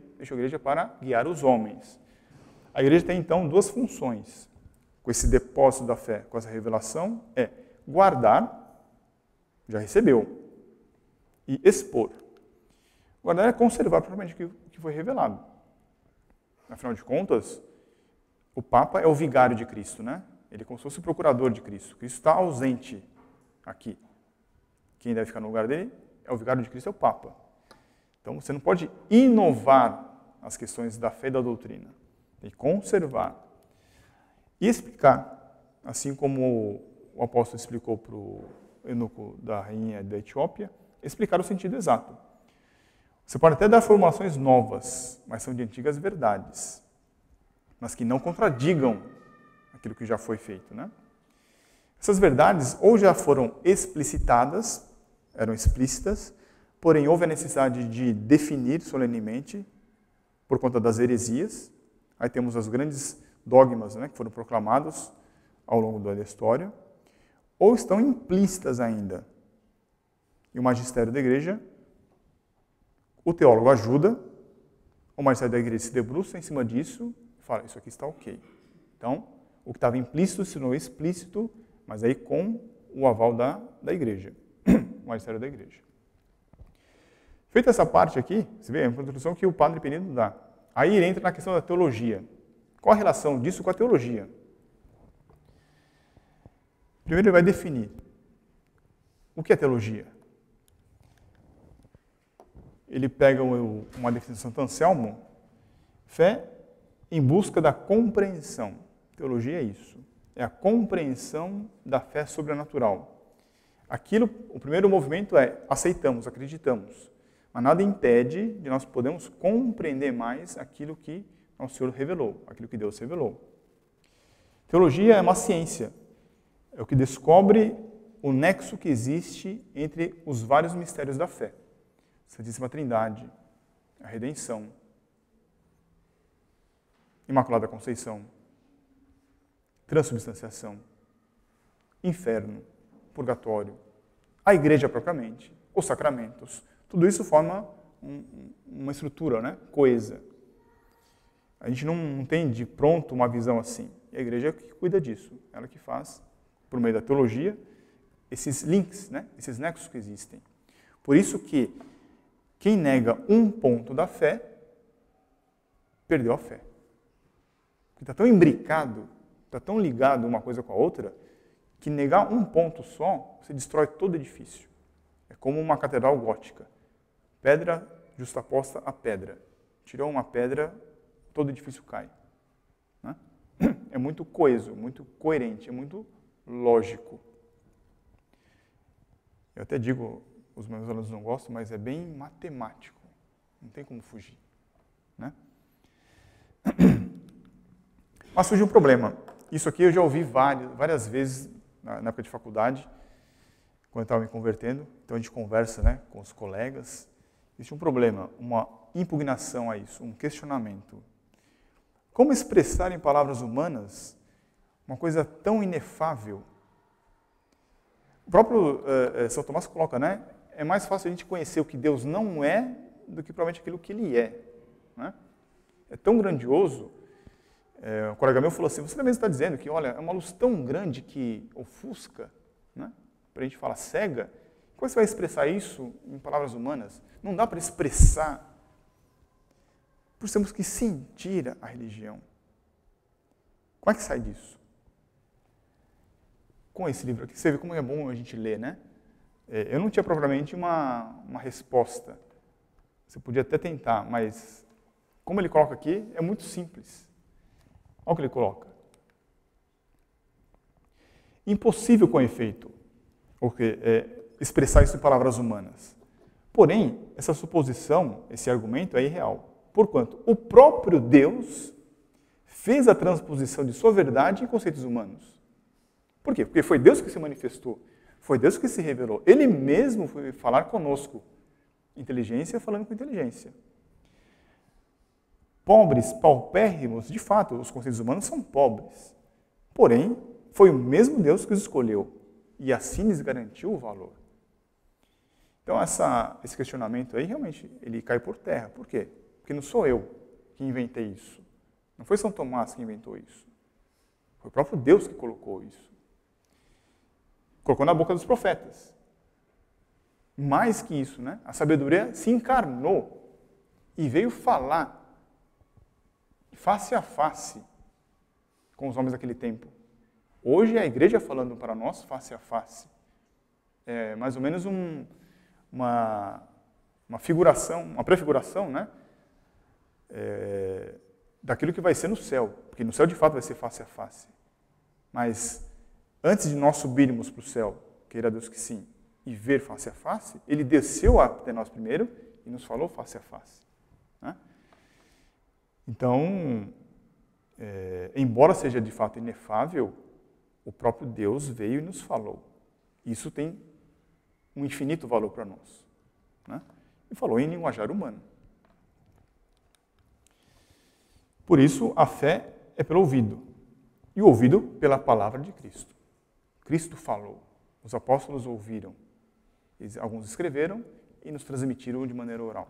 Speaker 1: para guiar os homens. A igreja tem, então, duas funções. Com esse depósito da fé, com essa revelação, é guardar, já recebeu, e expor. Guardar é conservar propriamente o que foi revelado. Afinal de contas, o Papa é o vigário de Cristo, né? Ele é como se fosse o procurador de Cristo. Cristo está ausente aqui. Quem deve ficar no lugar dele é o vigário de Cristo, é o Papa. Então, você não pode inovar as questões da fé e da doutrina. Tem que conservar. E explicar, assim como o apóstolo explicou para o eunuco da rainha da Etiópia, explicar o sentido exato. Você pode até dar formulações novas, mas são de antigas verdades, mas que não contradigam aquilo que já foi feito, né? Essas verdades ou já foram explicitadas, eram explícitas, porém houve a necessidade de definir solenemente por conta das heresias. Aí temos os grandes dogmas, né, que foram proclamados ao longo da história, ou estão implícitas ainda. E o magistério da igreja, o teólogo ajuda, o magistério da igreja se debruça em cima disso e fala, isso aqui está ok. Então, o que estava implícito se tornou explícito, mas aí com o aval da igreja, o magistério da igreja. Feita essa parte aqui, você vê a introdução que o padre Penedo dá. Aí ele entra na questão da teologia. Qual a relação disso com a teologia? Primeiro ele vai definir o que é teologia. Ele pega uma definição de São Anselmo, fé em busca da compreensão. Teologia é isso, é a compreensão da fé sobrenatural. O primeiro movimento é aceitamos, acreditamos, mas nada impede de nós podermos compreender mais aquilo que nosso Senhor revelou, aquilo que Deus revelou. Teologia é uma ciência, é o que descobre o nexo que existe entre os vários mistérios da fé. Santíssima Trindade, a redenção, Imaculada Conceição, transubstanciação, inferno, purgatório, a igreja propriamente, os sacramentos. Tudo isso forma uma estrutura, né, coesa. A gente não tem de pronto uma visão assim. E a igreja é que cuida disso. Ela que faz, por meio da teologia, esses links, né, esses nexos que existem. Por isso que quem nega um ponto da fé, perdeu a fé. Porque está tão imbricado, está tão ligado uma coisa com a outra, que negar um ponto só, você destrói todo o edifício. É como uma catedral gótica. Pedra justaposta a pedra. Tirou uma pedra, todo o edifício cai. Né? É muito coeso, muito coerente, é muito lógico. Eu até digo, os meus alunos não gostam, mas é bem matemático. Não tem como fugir. Né? Mas surgiu um problema. Isso aqui eu já ouvi várias vezes na época de faculdade, quando eu estava me convertendo. Então a gente conversa, né, com os colegas. Existe um problema, uma impugnação a isso, um questionamento. Como expressar em palavras humanas uma coisa tão inefável? O próprio São Tomás coloca, né? É mais fácil a gente conhecer o que Deus não é do que provavelmente aquilo que Ele é. Né? É tão grandioso. Um colega meu falou assim, você também está dizendo que, olha, é uma luz tão grande que ofusca, né? Para a gente falar cega. Como você vai expressar isso em palavras humanas? Não dá para expressar. Por isso temos que sentir a religião. Como é que sai disso? Com esse livro aqui, você vê como é bom a gente ler, né? Eu não tinha propriamente uma resposta. Você podia até tentar, mas como ele coloca aqui, é muito simples. Olha o que ele coloca. Impossível com efeito, expressar isso em palavras humanas. Porém, essa suposição, esse argumento é irreal. Porquanto o próprio Deus fez a transposição de sua verdade em conceitos humanos. Por quê? Porque foi Deus que se manifestou. Foi Deus que se revelou. Ele mesmo foi falar conosco. Inteligência falando com inteligência. Pobres, paupérrimos, de fato, os conceitos humanos são pobres. Porém, foi o mesmo Deus que os escolheu. E assim lhes garantiu o valor. Então, esse questionamento aí, realmente, ele cai por terra. Por quê? Porque não sou eu que inventei isso. Não foi São Tomás que inventou isso. Foi o próprio Deus que colocou isso. Colocou na boca dos profetas. Mais que isso, né? A sabedoria se encarnou e veio falar face a face com os homens daquele tempo. Hoje é a igreja falando para nós face a face. É mais ou menos uma figuração, uma prefiguração, né? daquilo que vai ser no céu, porque no céu de fato vai ser face a face. Mas antes de nós subirmos para o céu, queira Deus que sim, e ver face a face, ele desceu até nós primeiro e nos falou face a face. Né? Então, embora seja de fato inefável, o próprio Deus veio e nos falou. Isso tem um infinito valor para nós. Né? E falou em linguajar humano. Por isso, a fé é pelo ouvido, e o ouvido pela palavra de Cristo. Cristo falou, os apóstolos ouviram, alguns escreveram e nos transmitiram de maneira oral.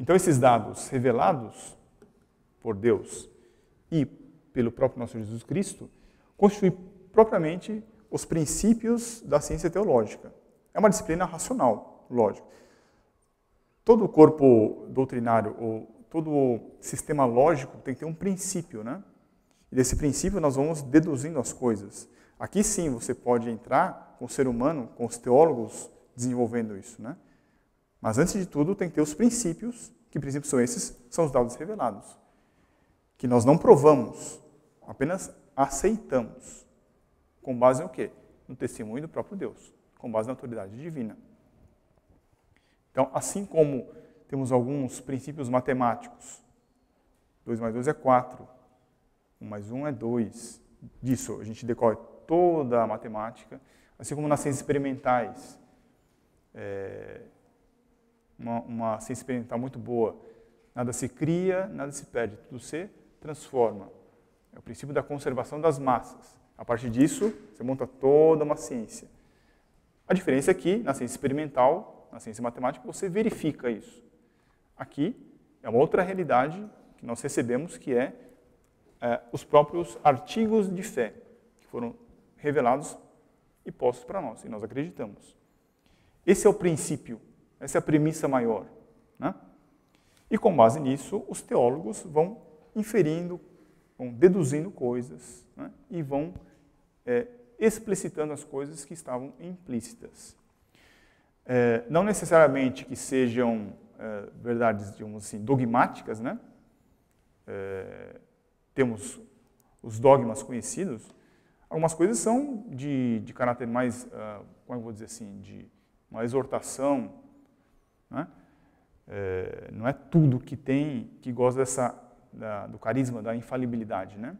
Speaker 1: Então, esses dados revelados por Deus e pelo próprio nosso Jesus Cristo constituem propriamente os princípios da ciência teológica. É uma disciplina racional, lógico. Todo corpo doutrinário, ou todo sistema lógico tem que ter um princípio, né? E desse princípio nós vamos deduzindo as coisas. Aqui sim você pode entrar com o ser humano, com os teólogos desenvolvendo isso, né? Mas antes de tudo tem que ter os princípios. Que princípios são esses? São os dados revelados. Que nós não provamos, apenas aceitamos. Com base no quê? No testemunho do próprio Deus. Com base na autoridade divina. Então, assim como temos alguns princípios matemáticos, 2 mais 2 é 4, 1 mais 1 é 2, disso a gente decorre toda a matemática, assim como nas ciências experimentais, uma ciência experimental muito boa, nada se cria, nada se perde, tudo se transforma. É o princípio da conservação das massas. A partir disso, você monta toda uma ciência. A diferença é que, na ciência experimental, na ciência matemática, você verifica isso. Aqui é uma outra realidade que nós recebemos, que é os próprios artigos de fé, que foram revelados e postos para nós, e nós acreditamos. Esse é o princípio, essa é a premissa maior. Né? E com base nisso, os teólogos vão inferindo, vão deduzindo coisas, né? E vão explicitando as coisas que estavam implícitas. Não necessariamente que sejam verdades, digamos assim, dogmáticas, né? Temos os dogmas conhecidos. Algumas coisas são de caráter mais, como eu vou dizer assim, de uma exortação, né? Não é tudo que tem que goza do carisma da infalibilidade, né?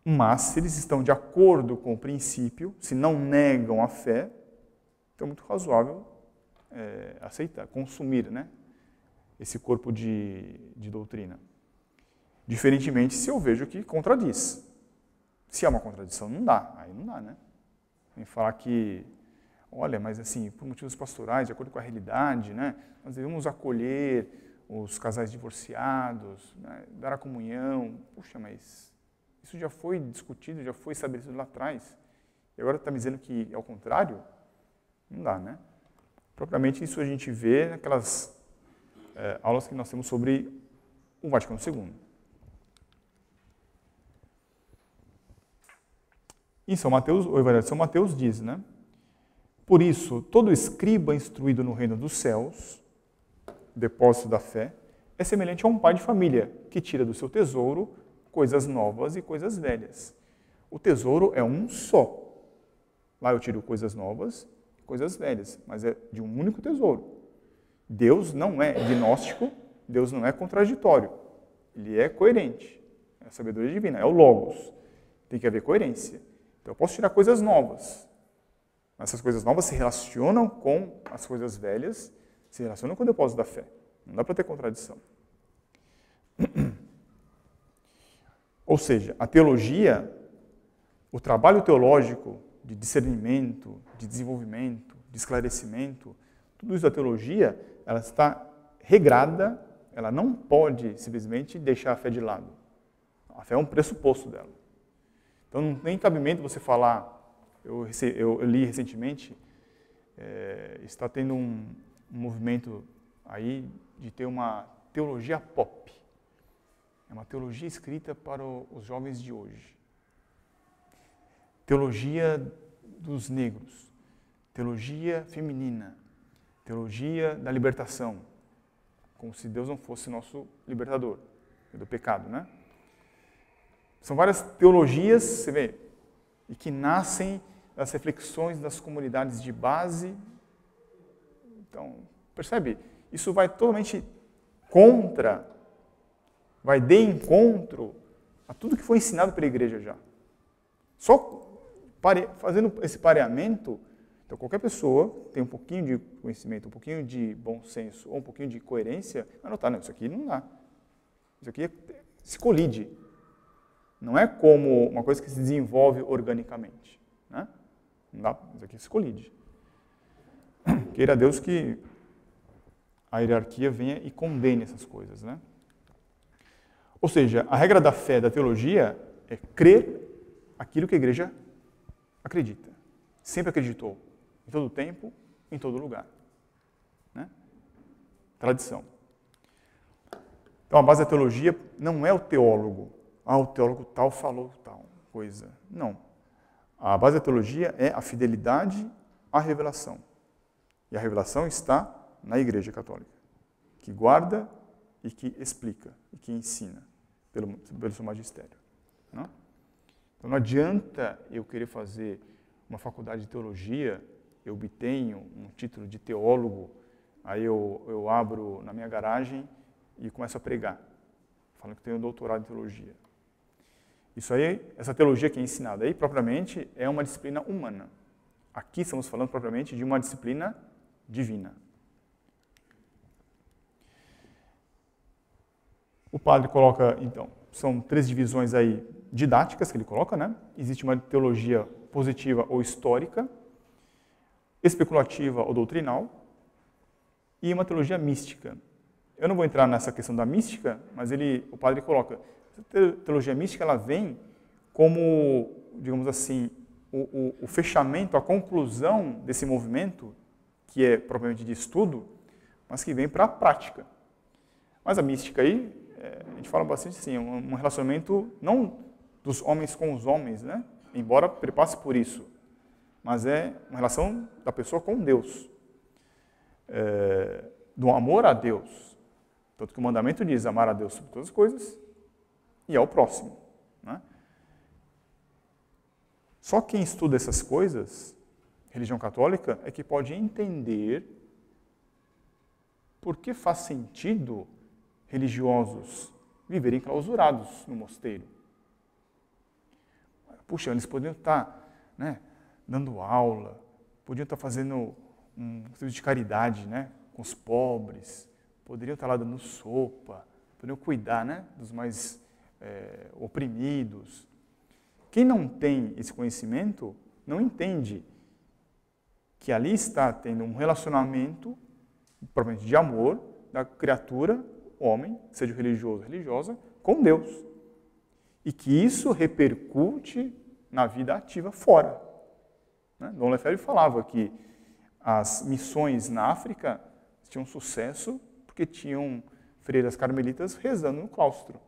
Speaker 1: Mas, se eles estão de acordo com o princípio, se não negam a fé, então é muito razoável aceitar, consumir, né, esse corpo de doutrina. Diferentemente, se eu vejo que contradiz. Se há uma contradição, não dá. Aí não dá, né? Vem falar que, olha, mas assim, por motivos pastorais, de acordo com a realidade, né, nós devemos acolher os casais divorciados, né, dar a comunhão. Puxa, mas isso já foi discutido, já foi estabelecido lá atrás. E agora está me dizendo que é o contrário? Não dá, né? Propriamente isso a gente vê naquelas aulas que nós temos sobre o Vaticano II. Em São Mateus, o Evangelho de São Mateus diz, né? Por isso, todo escriba instruído no reino dos céus, depósito da fé, é semelhante a um pai de família que tira do seu tesouro coisas novas e coisas velhas. O tesouro é um só. Lá eu tiro coisas novas e coisas velhas, mas é de um único tesouro. Deus não é gnóstico, Deus não é contraditório. Ele é coerente. É a sabedoria divina, é o Logos. Tem que haver coerência. Então eu posso tirar coisas novas. Mas essas coisas novas se relacionam com as coisas velhas, se relacionam com o depósito da fé. Não dá para ter contradição. Ou seja, a teologia, o trabalho teológico de discernimento, de desenvolvimento, de esclarecimento, tudo isso da teologia, ela está regrada, ela não pode simplesmente deixar a fé de lado. A fé é um pressuposto dela. Então não tem cabimento você falar, eu li recentemente, está tendo um movimento aí de ter uma teologia pop. É uma teologia escrita para os jovens de hoje. Teologia dos negros, teologia feminina, teologia da libertação, como se Deus não fosse nosso libertador do pecado, né? São várias teologias, você vê, e que nascem das reflexões das comunidades de base. Então, percebe? Isso vai totalmente contra, vai de encontro a tudo que foi ensinado pela igreja já. Só fazendo esse pareamento, então qualquer pessoa tem um pouquinho de conhecimento, um pouquinho de bom senso, ou um pouquinho de coerência, vai notar, não, isso aqui não dá. Isso aqui se colide. Não é como uma coisa que se desenvolve organicamente, né? Não dá, isso aqui se colide. Queira Deus que a hierarquia venha e condene essas coisas, né? Ou seja, a regra da fé, da teologia, é crer aquilo que a igreja acredita. Sempre acreditou. Em todo tempo, em todo lugar. Né? Tradição. Então, a base da teologia não é o teólogo. O teólogo tal falou tal coisa. Não. A base da teologia é a fidelidade à revelação. E a revelação está na Igreja Católica, que guarda e que explica, e que ensina pelo seu magistério. Não? Então não adianta eu querer fazer uma faculdade de teologia, eu obtenho um título de teólogo, aí eu abro na minha garagem e começo a pregar, falando que tenho um doutorado em teologia. Isso aí, essa teologia que é ensinada aí, propriamente, é uma disciplina humana. Aqui estamos falando propriamente de uma disciplina divina. O padre coloca, então, são 3 divisões aí didáticas que ele coloca, né? Existe uma teologia positiva ou histórica, especulativa ou doutrinal, e uma teologia mística. Eu não vou entrar nessa questão da mística, mas o padre coloca, a teologia mística ela vem como, digamos assim, o fechamento, a conclusão desse movimento, que é propriamente de estudo, mas que vem para a prática. Mas a mística aí, a gente fala bastante assim, um relacionamento não dos homens com os homens, né? Embora prepasse por isso, mas é uma relação da pessoa com Deus, do amor a Deus. Tanto que o mandamento diz amar a Deus sobre todas as coisas e ao próximo. Né? Só quem estuda essas coisas, religião católica, é que pode entender por que faz sentido religiosos viverem clausurados no mosteiro. Puxa, eles poderiam estar, né, dando aula, podiam estar fazendo um serviço de caridade, né, com os pobres, poderiam estar lá dando sopa, poderiam cuidar, né, dos mais oprimidos. Quem não tem esse conhecimento não entende que ali está tendo um relacionamento, provavelmente de amor, da criatura, homem, seja religioso ou religiosa, com Deus. E que isso repercute na vida ativa fora. Né? Dom Lefebvre falava que as missões na África tinham sucesso porque tinham freiras carmelitas rezando no claustro.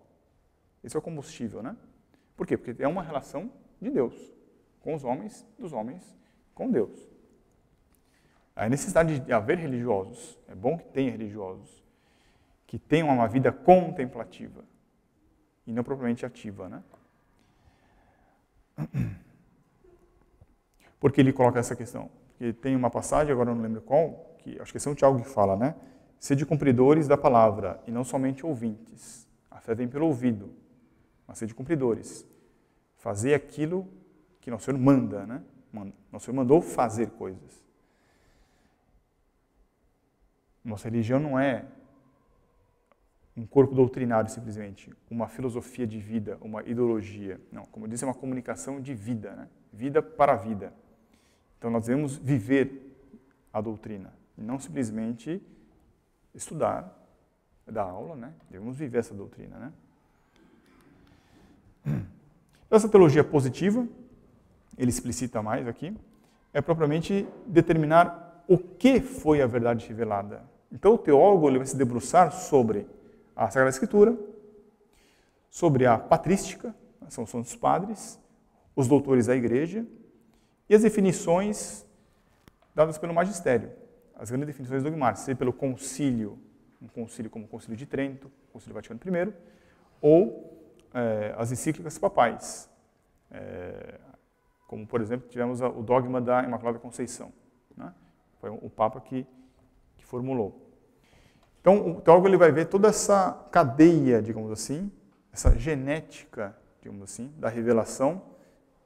Speaker 1: Esse é o combustível, né? Por quê? Porque é uma relação de Deus, com os homens, dos homens, com Deus. A necessidade de haver religiosos, é bom que tenha religiosos, que tenham uma vida contemplativa e não propriamente ativa, né? Por que ele coloca essa questão? Porque tem uma passagem, agora eu não lembro qual, que acho que é São Tiago que fala, né? Sede cumpridores da palavra e não somente ouvintes. A fé vem pelo ouvido, mas sede cumpridores. Fazer aquilo que Nosso Senhor manda, né? Nosso Senhor mandou fazer coisas. Nossa religião não é um corpo doutrinário, simplesmente, uma filosofia de vida, uma ideologia. Não, como eu disse, é uma comunicação de vida, né? Vida para a vida. Então, nós devemos viver a doutrina, e não simplesmente estudar, dar aula, né? Devemos viver essa doutrina, né? Essa teologia positiva, ele explicita mais aqui, é propriamente determinar o que foi a verdade revelada. Então, o teólogo ele vai se debruçar sobre a Sagrada Escritura, sobre a patrística, são os santos padres, os doutores da Igreja, e as definições dadas pelo magistério, as grandes definições dogmáticas, seja pelo concílio, um concílio como o Concílio de Trento, o Concílio Vaticano I, ou as encíclicas papais, como, por exemplo, tivemos o dogma da Imaculada Conceição, né? Foi o Papa que formulou. Então, o teólogo ele vai ver toda essa cadeia, digamos assim, essa genética, digamos assim, da revelação,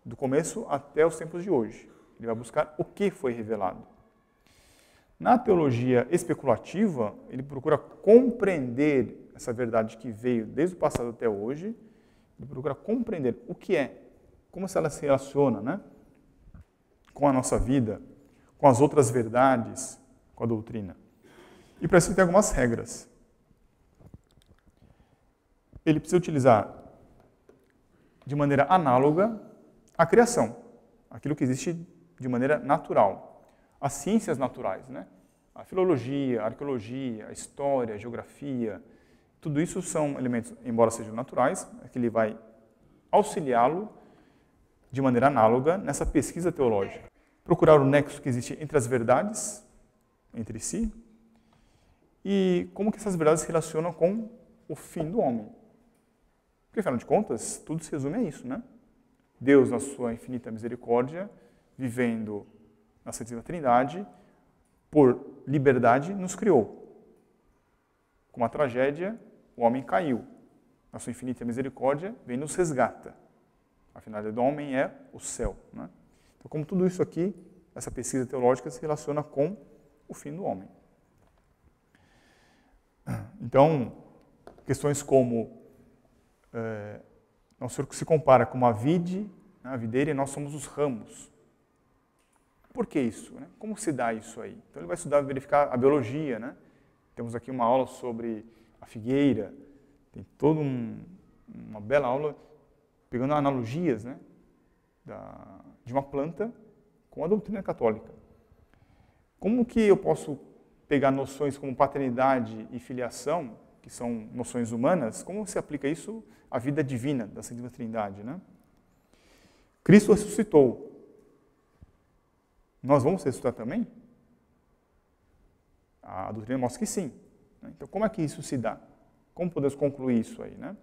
Speaker 1: do começo até os tempos de hoje. Ele vai buscar o que foi revelado. Na teologia especulativa, ele procura compreender essa verdade que veio desde o passado até hoje, ele procura compreender o que é, como ela se relaciona, né, com a nossa vida, com as outras verdades, com a doutrina. E para isso ele tem algumas regras. Ele precisa utilizar de maneira análoga a criação, aquilo que existe de maneira natural. As ciências naturais, né? A filologia, a arqueologia, a história, a geografia, tudo isso são elementos, embora sejam naturais, que ele vai auxiliá-lo de maneira análoga nessa pesquisa teológica. Procurar o nexo que existe entre as verdades, entre si, e como que essas verdades se relacionam com o fim do homem. Porque, afinal de contas, tudo se resume a isso, né? Deus, na sua infinita misericórdia, vivendo na Santíssima Trindade, por liberdade, nos criou. Com uma tragédia, o homem caiu. Na sua infinita misericórdia, vem e nos resgata. A finalidade do homem é o céu, né? Então, como tudo isso aqui, essa pesquisa teológica se relaciona com o fim do homem. Então, questões como o Senhor se compara com uma vide, né, a videira, e nós somos os ramos. Por que isso? Né? Como se dá isso aí? Então ele vai estudar, verificar a biologia, né? Temos aqui uma aula sobre a figueira, tem toda uma bela aula pegando analogias, né, de uma planta com a doutrina católica. Como que eu posso pegar noções como paternidade e filiação, que são noções humanas, como se aplica isso à vida divina da Santíssima Trindade, né? Cristo ressuscitou. Nós vamos ressuscitar também? A doutrina mostra que sim. Então, como é que isso se dá? Como podemos concluir isso aí, né?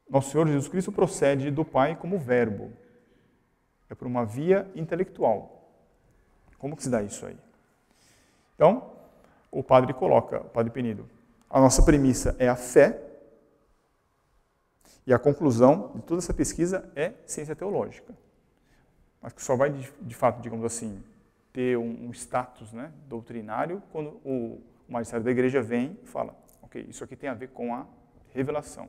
Speaker 1: Nosso Senhor Jesus Cristo procede do Pai como verbo. É por uma via intelectual. Como que se dá isso aí? Então, o padre Penido, a nossa premissa é a fé, e a conclusão de toda essa pesquisa é ciência teológica. Mas que só vai, de fato, digamos assim, ter um status, né, doutrinário quando o magistério da igreja vem e fala, ok, isso aqui tem a ver com a revelação.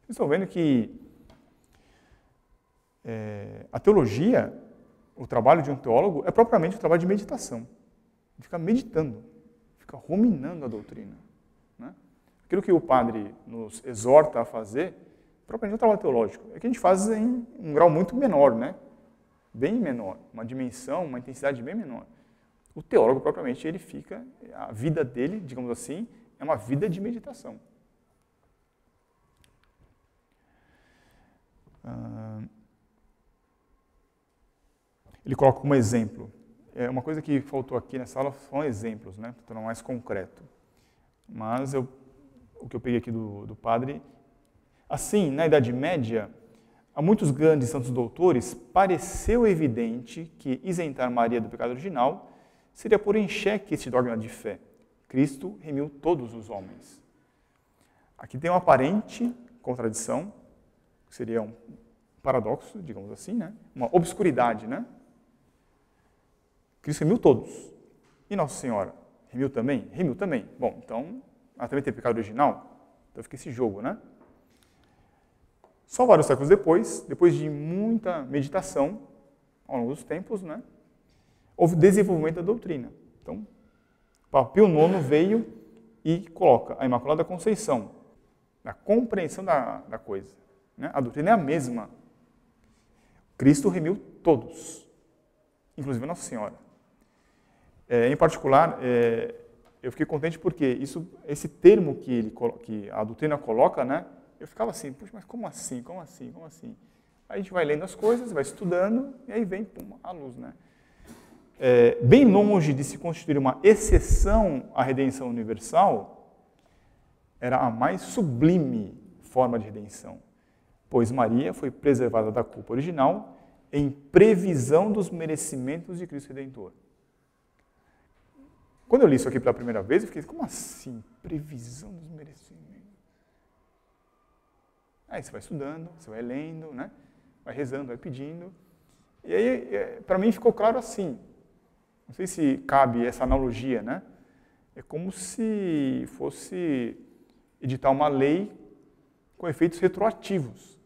Speaker 1: Vocês estão vendo que a teologia, o trabalho de um teólogo, é propriamente o trabalho de meditação. Ele fica meditando, fica ruminando a doutrina, né? Aquilo que o padre nos exorta a fazer, propriamente é um trabalho teológico. É que a gente faz em um grau muito menor, né? Bem menor, uma dimensão, uma intensidade bem menor. O teólogo, propriamente, ele fica, a vida dele, digamos assim, é uma vida de meditação. Ele coloca como exemplo. Uma coisa que faltou aqui nessa aula são exemplos, né? Para tornar mais concreto. Mas o que eu peguei aqui do padre... Assim, na Idade Média, a muitos grandes santos doutores pareceu evidente que isentar Maria do pecado original seria pôr em xeque este dogma de fé. Cristo remiu todos os homens. Aqui tem uma aparente contradição, que seria um paradoxo, digamos assim, né? Uma obscuridade, né? Cristo remiu todos. E Nossa Senhora? Remiu também? Remiu também. Bom, então, ela também tem pecado original? Então fica esse jogo, né? Só vários séculos depois de muita meditação, ao longo dos tempos, né, houve desenvolvimento da doutrina. Então, Papa Pio IX veio e coloca a Imaculada Conceição na compreensão da coisa. Né? A doutrina é a mesma. Cristo remiu todos, inclusive a Nossa Senhora. Em particular, eu fiquei contente porque esse termo que a doutrina coloca, né, eu ficava assim, puxa, mas como assim, como assim, como assim? Aí a gente vai lendo as coisas, vai estudando, e aí vem, pum, a luz, né? bem longe de se constituir uma exceção à redenção universal, era a mais sublime forma de redenção, pois Maria foi preservada da culpa original em previsão dos merecimentos de Cristo Redentor. Quando eu li isso aqui pela primeira vez, eu fiquei, como assim? Previsão dos merecimentos? Aí você vai estudando, você vai lendo, né? Vai rezando, vai pedindo. E aí, para mim, ficou claro assim. Não sei se cabe essa analogia, né? É como se fosse editar uma lei com efeitos retroativos.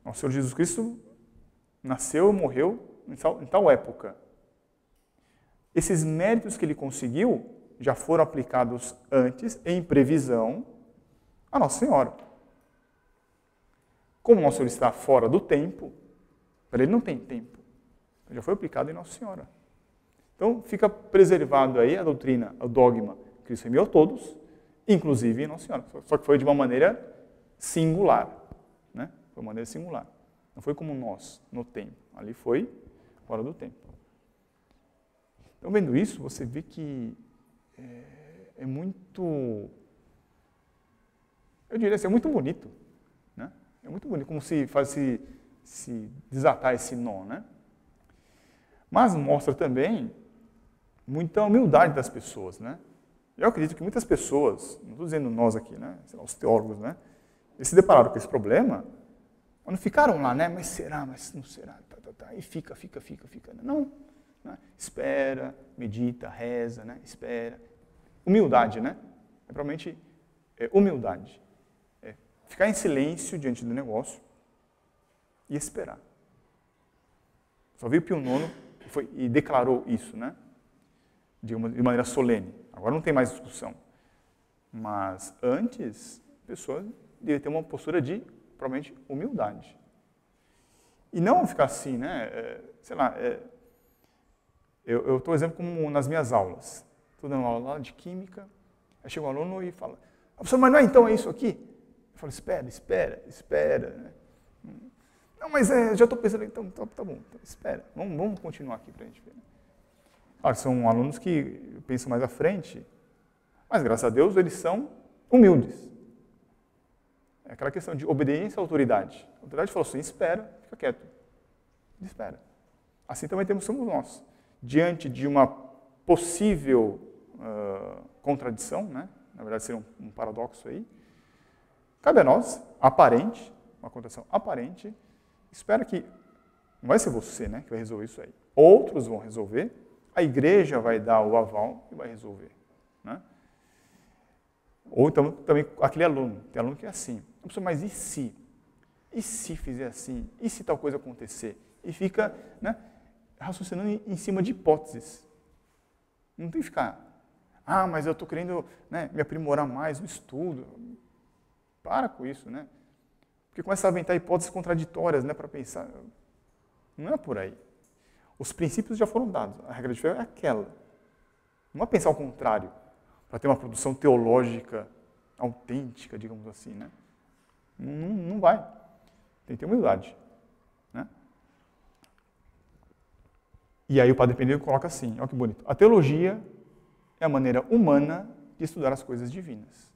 Speaker 1: Nosso Senhor Jesus Cristo nasceu e morreu em tal época. Esses méritos que ele conseguiu já foram aplicados antes, em previsão, a Nossa Senhora. Como Nosso Senhor está fora do tempo, para ele não tem tempo. Já foi aplicado em Nossa Senhora. Então, fica preservado aí a doutrina, o dogma, Cristo remiu a todos, inclusive em Nossa Senhora. Só que foi de uma maneira singular. Né? Foi uma maneira singular. Não foi como nós, no tempo. Ali foi fora do tempo. Então, vendo isso, você vê que é muito, eu diria assim, é muito bonito. Né? É muito bonito, como se faz se desatar esse nó. Né? Mas mostra também muita humildade das pessoas. Né? Eu acredito que muitas pessoas, não estou dizendo nós aqui, né? Sei lá, os teólogos, né? Eles se depararam com esse problema, mas não ficaram lá, né? Mas será, mas não será, e fica. Não. Né? Espera, medita, reza, né? Espera. Humildade, né? É provavelmente humildade. Ficar em silêncio diante do negócio e esperar. Só veio Pio IX e declarou isso, né? De maneira solene. Agora não tem mais discussão. Mas antes, a pessoa devia ter uma postura de, provavelmente, humildade. E não ficar assim, né? Sei lá, eu estou, exemplo, como nas minhas aulas. Estou dando uma aula de química, aí chega um aluno e fala, professor, mas não é então, é isso aqui? Eu falo, espera. Né? Não, mas já estou pensando, então tá bom, então, espera, vamos continuar aqui para a gente ver. Claro, são alunos que pensam mais à frente, mas graças a Deus eles são humildes. É aquela questão de obediência à autoridade. A autoridade falou assim, espera, fica quieto. Espera. Assim também somos nós. Diante de uma possível contradição, né? Na verdade seria um paradoxo aí, cabe a nós, aparente, uma contradição aparente, espera que, não vai ser você, né, que vai resolver isso aí. Outros vão resolver, a igreja vai dar o aval e vai resolver. Né? Ou então, também aquele aluno, tem aluno que é assim, mas e se? E se fizer assim? E se tal coisa acontecer? E fica, né, raciocinando em cima de hipóteses. Não tem que ficar, mas eu estou querendo, né, me aprimorar mais no estudo. Para com isso, né? Porque começa a inventar hipóteses contraditórias, né, para pensar. Não é por aí. Os princípios já foram dados. A regra de fé é aquela. Não é pensar ao contrário, para ter uma produção teológica autêntica, digamos assim, né? Não vai. Tem que ter humildade. Né? E aí o Padre Pendeiro coloca assim, olha que bonito. A teologia é a maneira humana de estudar as coisas divinas.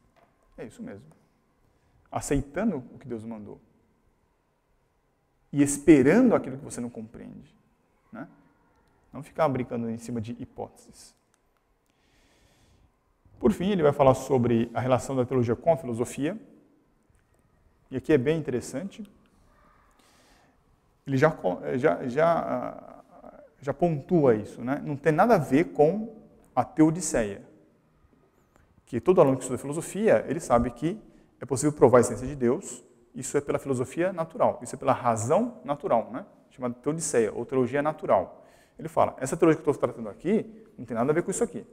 Speaker 1: É isso mesmo. Aceitando o que Deus mandou. E esperando aquilo que você não compreende. Né? Não ficar brincando em cima de hipóteses. Por fim, ele vai falar sobre a relação da teologia com a filosofia. E aqui é bem interessante. Ele já pontua isso. Né? Não tem nada a ver com a teodiceia. Que todo aluno que estuda filosofia, ele sabe que é possível provar a existência de Deus. Isso é pela filosofia natural. Isso é pela razão natural, né? Chamada teodiceia, ou teologia natural. Ele fala, essa teologia que eu estou tratando aqui não tem nada a ver com isso aqui.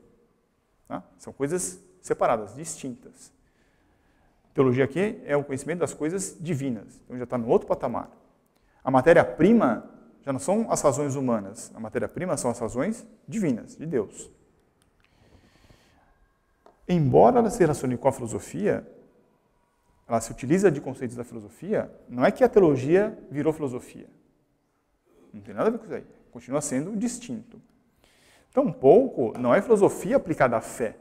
Speaker 1: Tá? São coisas separadas, distintas. Teologia aqui é o conhecimento das coisas divinas. Então já está no outro patamar. A matéria-prima já não são as razões humanas. A matéria-prima são as razões divinas, de Deus. Embora ela se relacione com a filosofia, ela se utiliza de conceitos da filosofia, não é que a teologia virou filosofia. Não tem nada a ver com isso aí. Continua sendo distinto. tampouco não é filosofia aplicada à fé.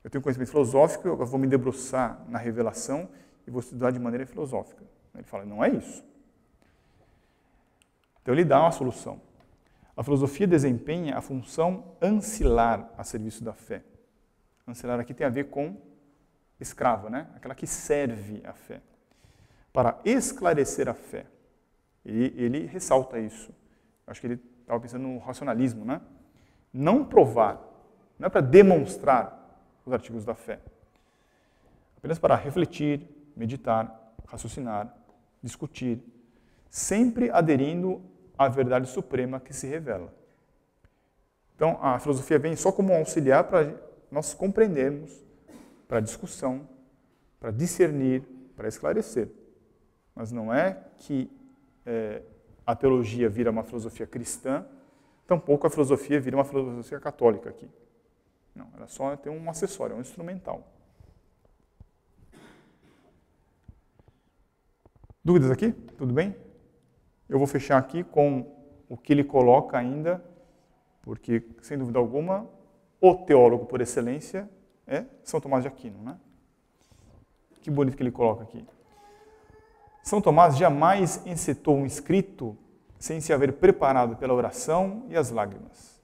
Speaker 1: Eu tenho conhecimento filosófico, eu vou me debruçar na revelação e vou estudar de maneira filosófica. Ele fala, não é isso. Então ele dá uma solução. A filosofia desempenha a função ancilar a serviço da fé. Ancilar aqui tem a ver com escrava, né? Aquela que serve a fé. Para esclarecer a fé. Ele ressalta isso. Acho que ele estava pensando no racionalismo, né? Não provar, não é para demonstrar os artigos da fé. Apenas para refletir, meditar, raciocinar, discutir, sempre aderindo à verdade suprema que se revela. Então, a filosofia vem só como um auxiliar para nós compreendermos, para discussão, para discernir, para esclarecer. Mas não é que a teologia vira uma filosofia cristã, tampouco a filosofia vira uma filosofia católica aqui. Não, ela só tem um acessório, um instrumental. Dúvidas aqui? Tudo bem? Eu vou fechar aqui com o que ele coloca ainda, porque, sem dúvida alguma, o teólogo por excelência é São Tomás de Aquino, né? Que bonito que ele coloca aqui. São Tomás jamais encetou um escrito sem se haver preparado pela oração e as lágrimas.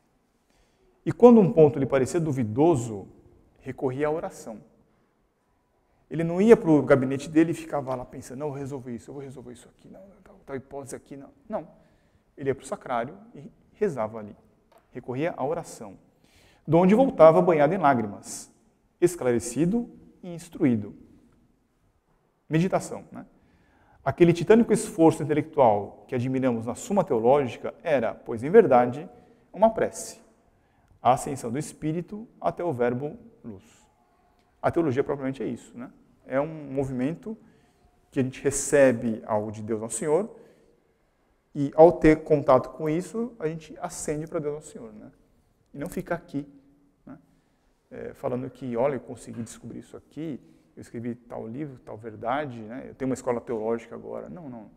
Speaker 1: E quando um ponto lhe parecia duvidoso, recorria à oração. Ele não ia para o gabinete dele e ficava lá pensando, não, eu vou resolver isso aqui, não, tal hipótese aqui, não. Não. Ele ia para o sacrário e rezava ali. Recorria à oração. De onde voltava banhado em lágrimas, esclarecido e instruído. Meditação, né? Aquele titânico esforço intelectual que admiramos na Suma Teológica era, pois em verdade, uma prece. A ascensão do Espírito até o verbo luz. A teologia propriamente é isso, né? É um movimento que a gente recebe algo de Deus ao Senhor e, ao ter contato com isso, a gente ascende para Deus ao Senhor, né? E não fica aqui, né? Falando que, olha, eu consegui descobrir isso aqui, eu escrevi tal livro, tal verdade, né? Eu tenho uma escola teológica agora. Não, não.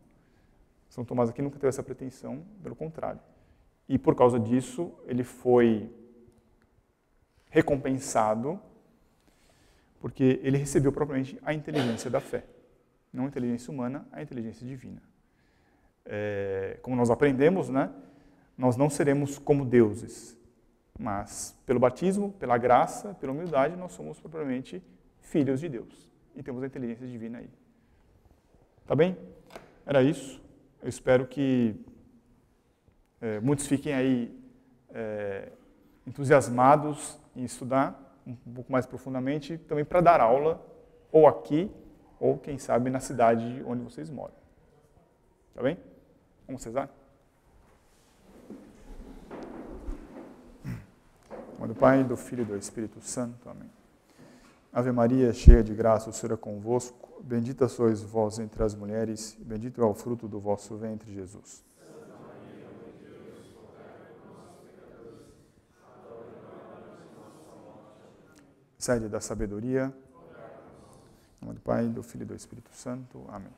Speaker 1: São Tomás aqui nunca teve essa pretensão, pelo contrário. E, por causa disso, ele foi recompensado porque ele recebeu propriamente a inteligência da fé. Não a inteligência humana, a inteligência divina. Como nós aprendemos, né, nós não seremos como deuses, mas pelo batismo, pela graça, pela humildade, nós somos propriamente filhos de Deus. E temos a inteligência divina aí. Tá bem? Era isso. Eu espero que muitos fiquem aí entusiasmados em estudar um pouco mais profundamente, também para dar aula, ou aqui, ou quem sabe na cidade onde vocês moram. Tá bem? Vamos rezar? Em nome do Pai, do Filho e do Espírito Santo. Amém. Ave Maria, cheia de graça, o Senhor é convosco. Bendita sois vós entre as mulheres, e bendito é o fruto do vosso ventre, Jesus. Sede da sabedoria. Em nome do Pai, do Filho e do Espírito Santo. Amém.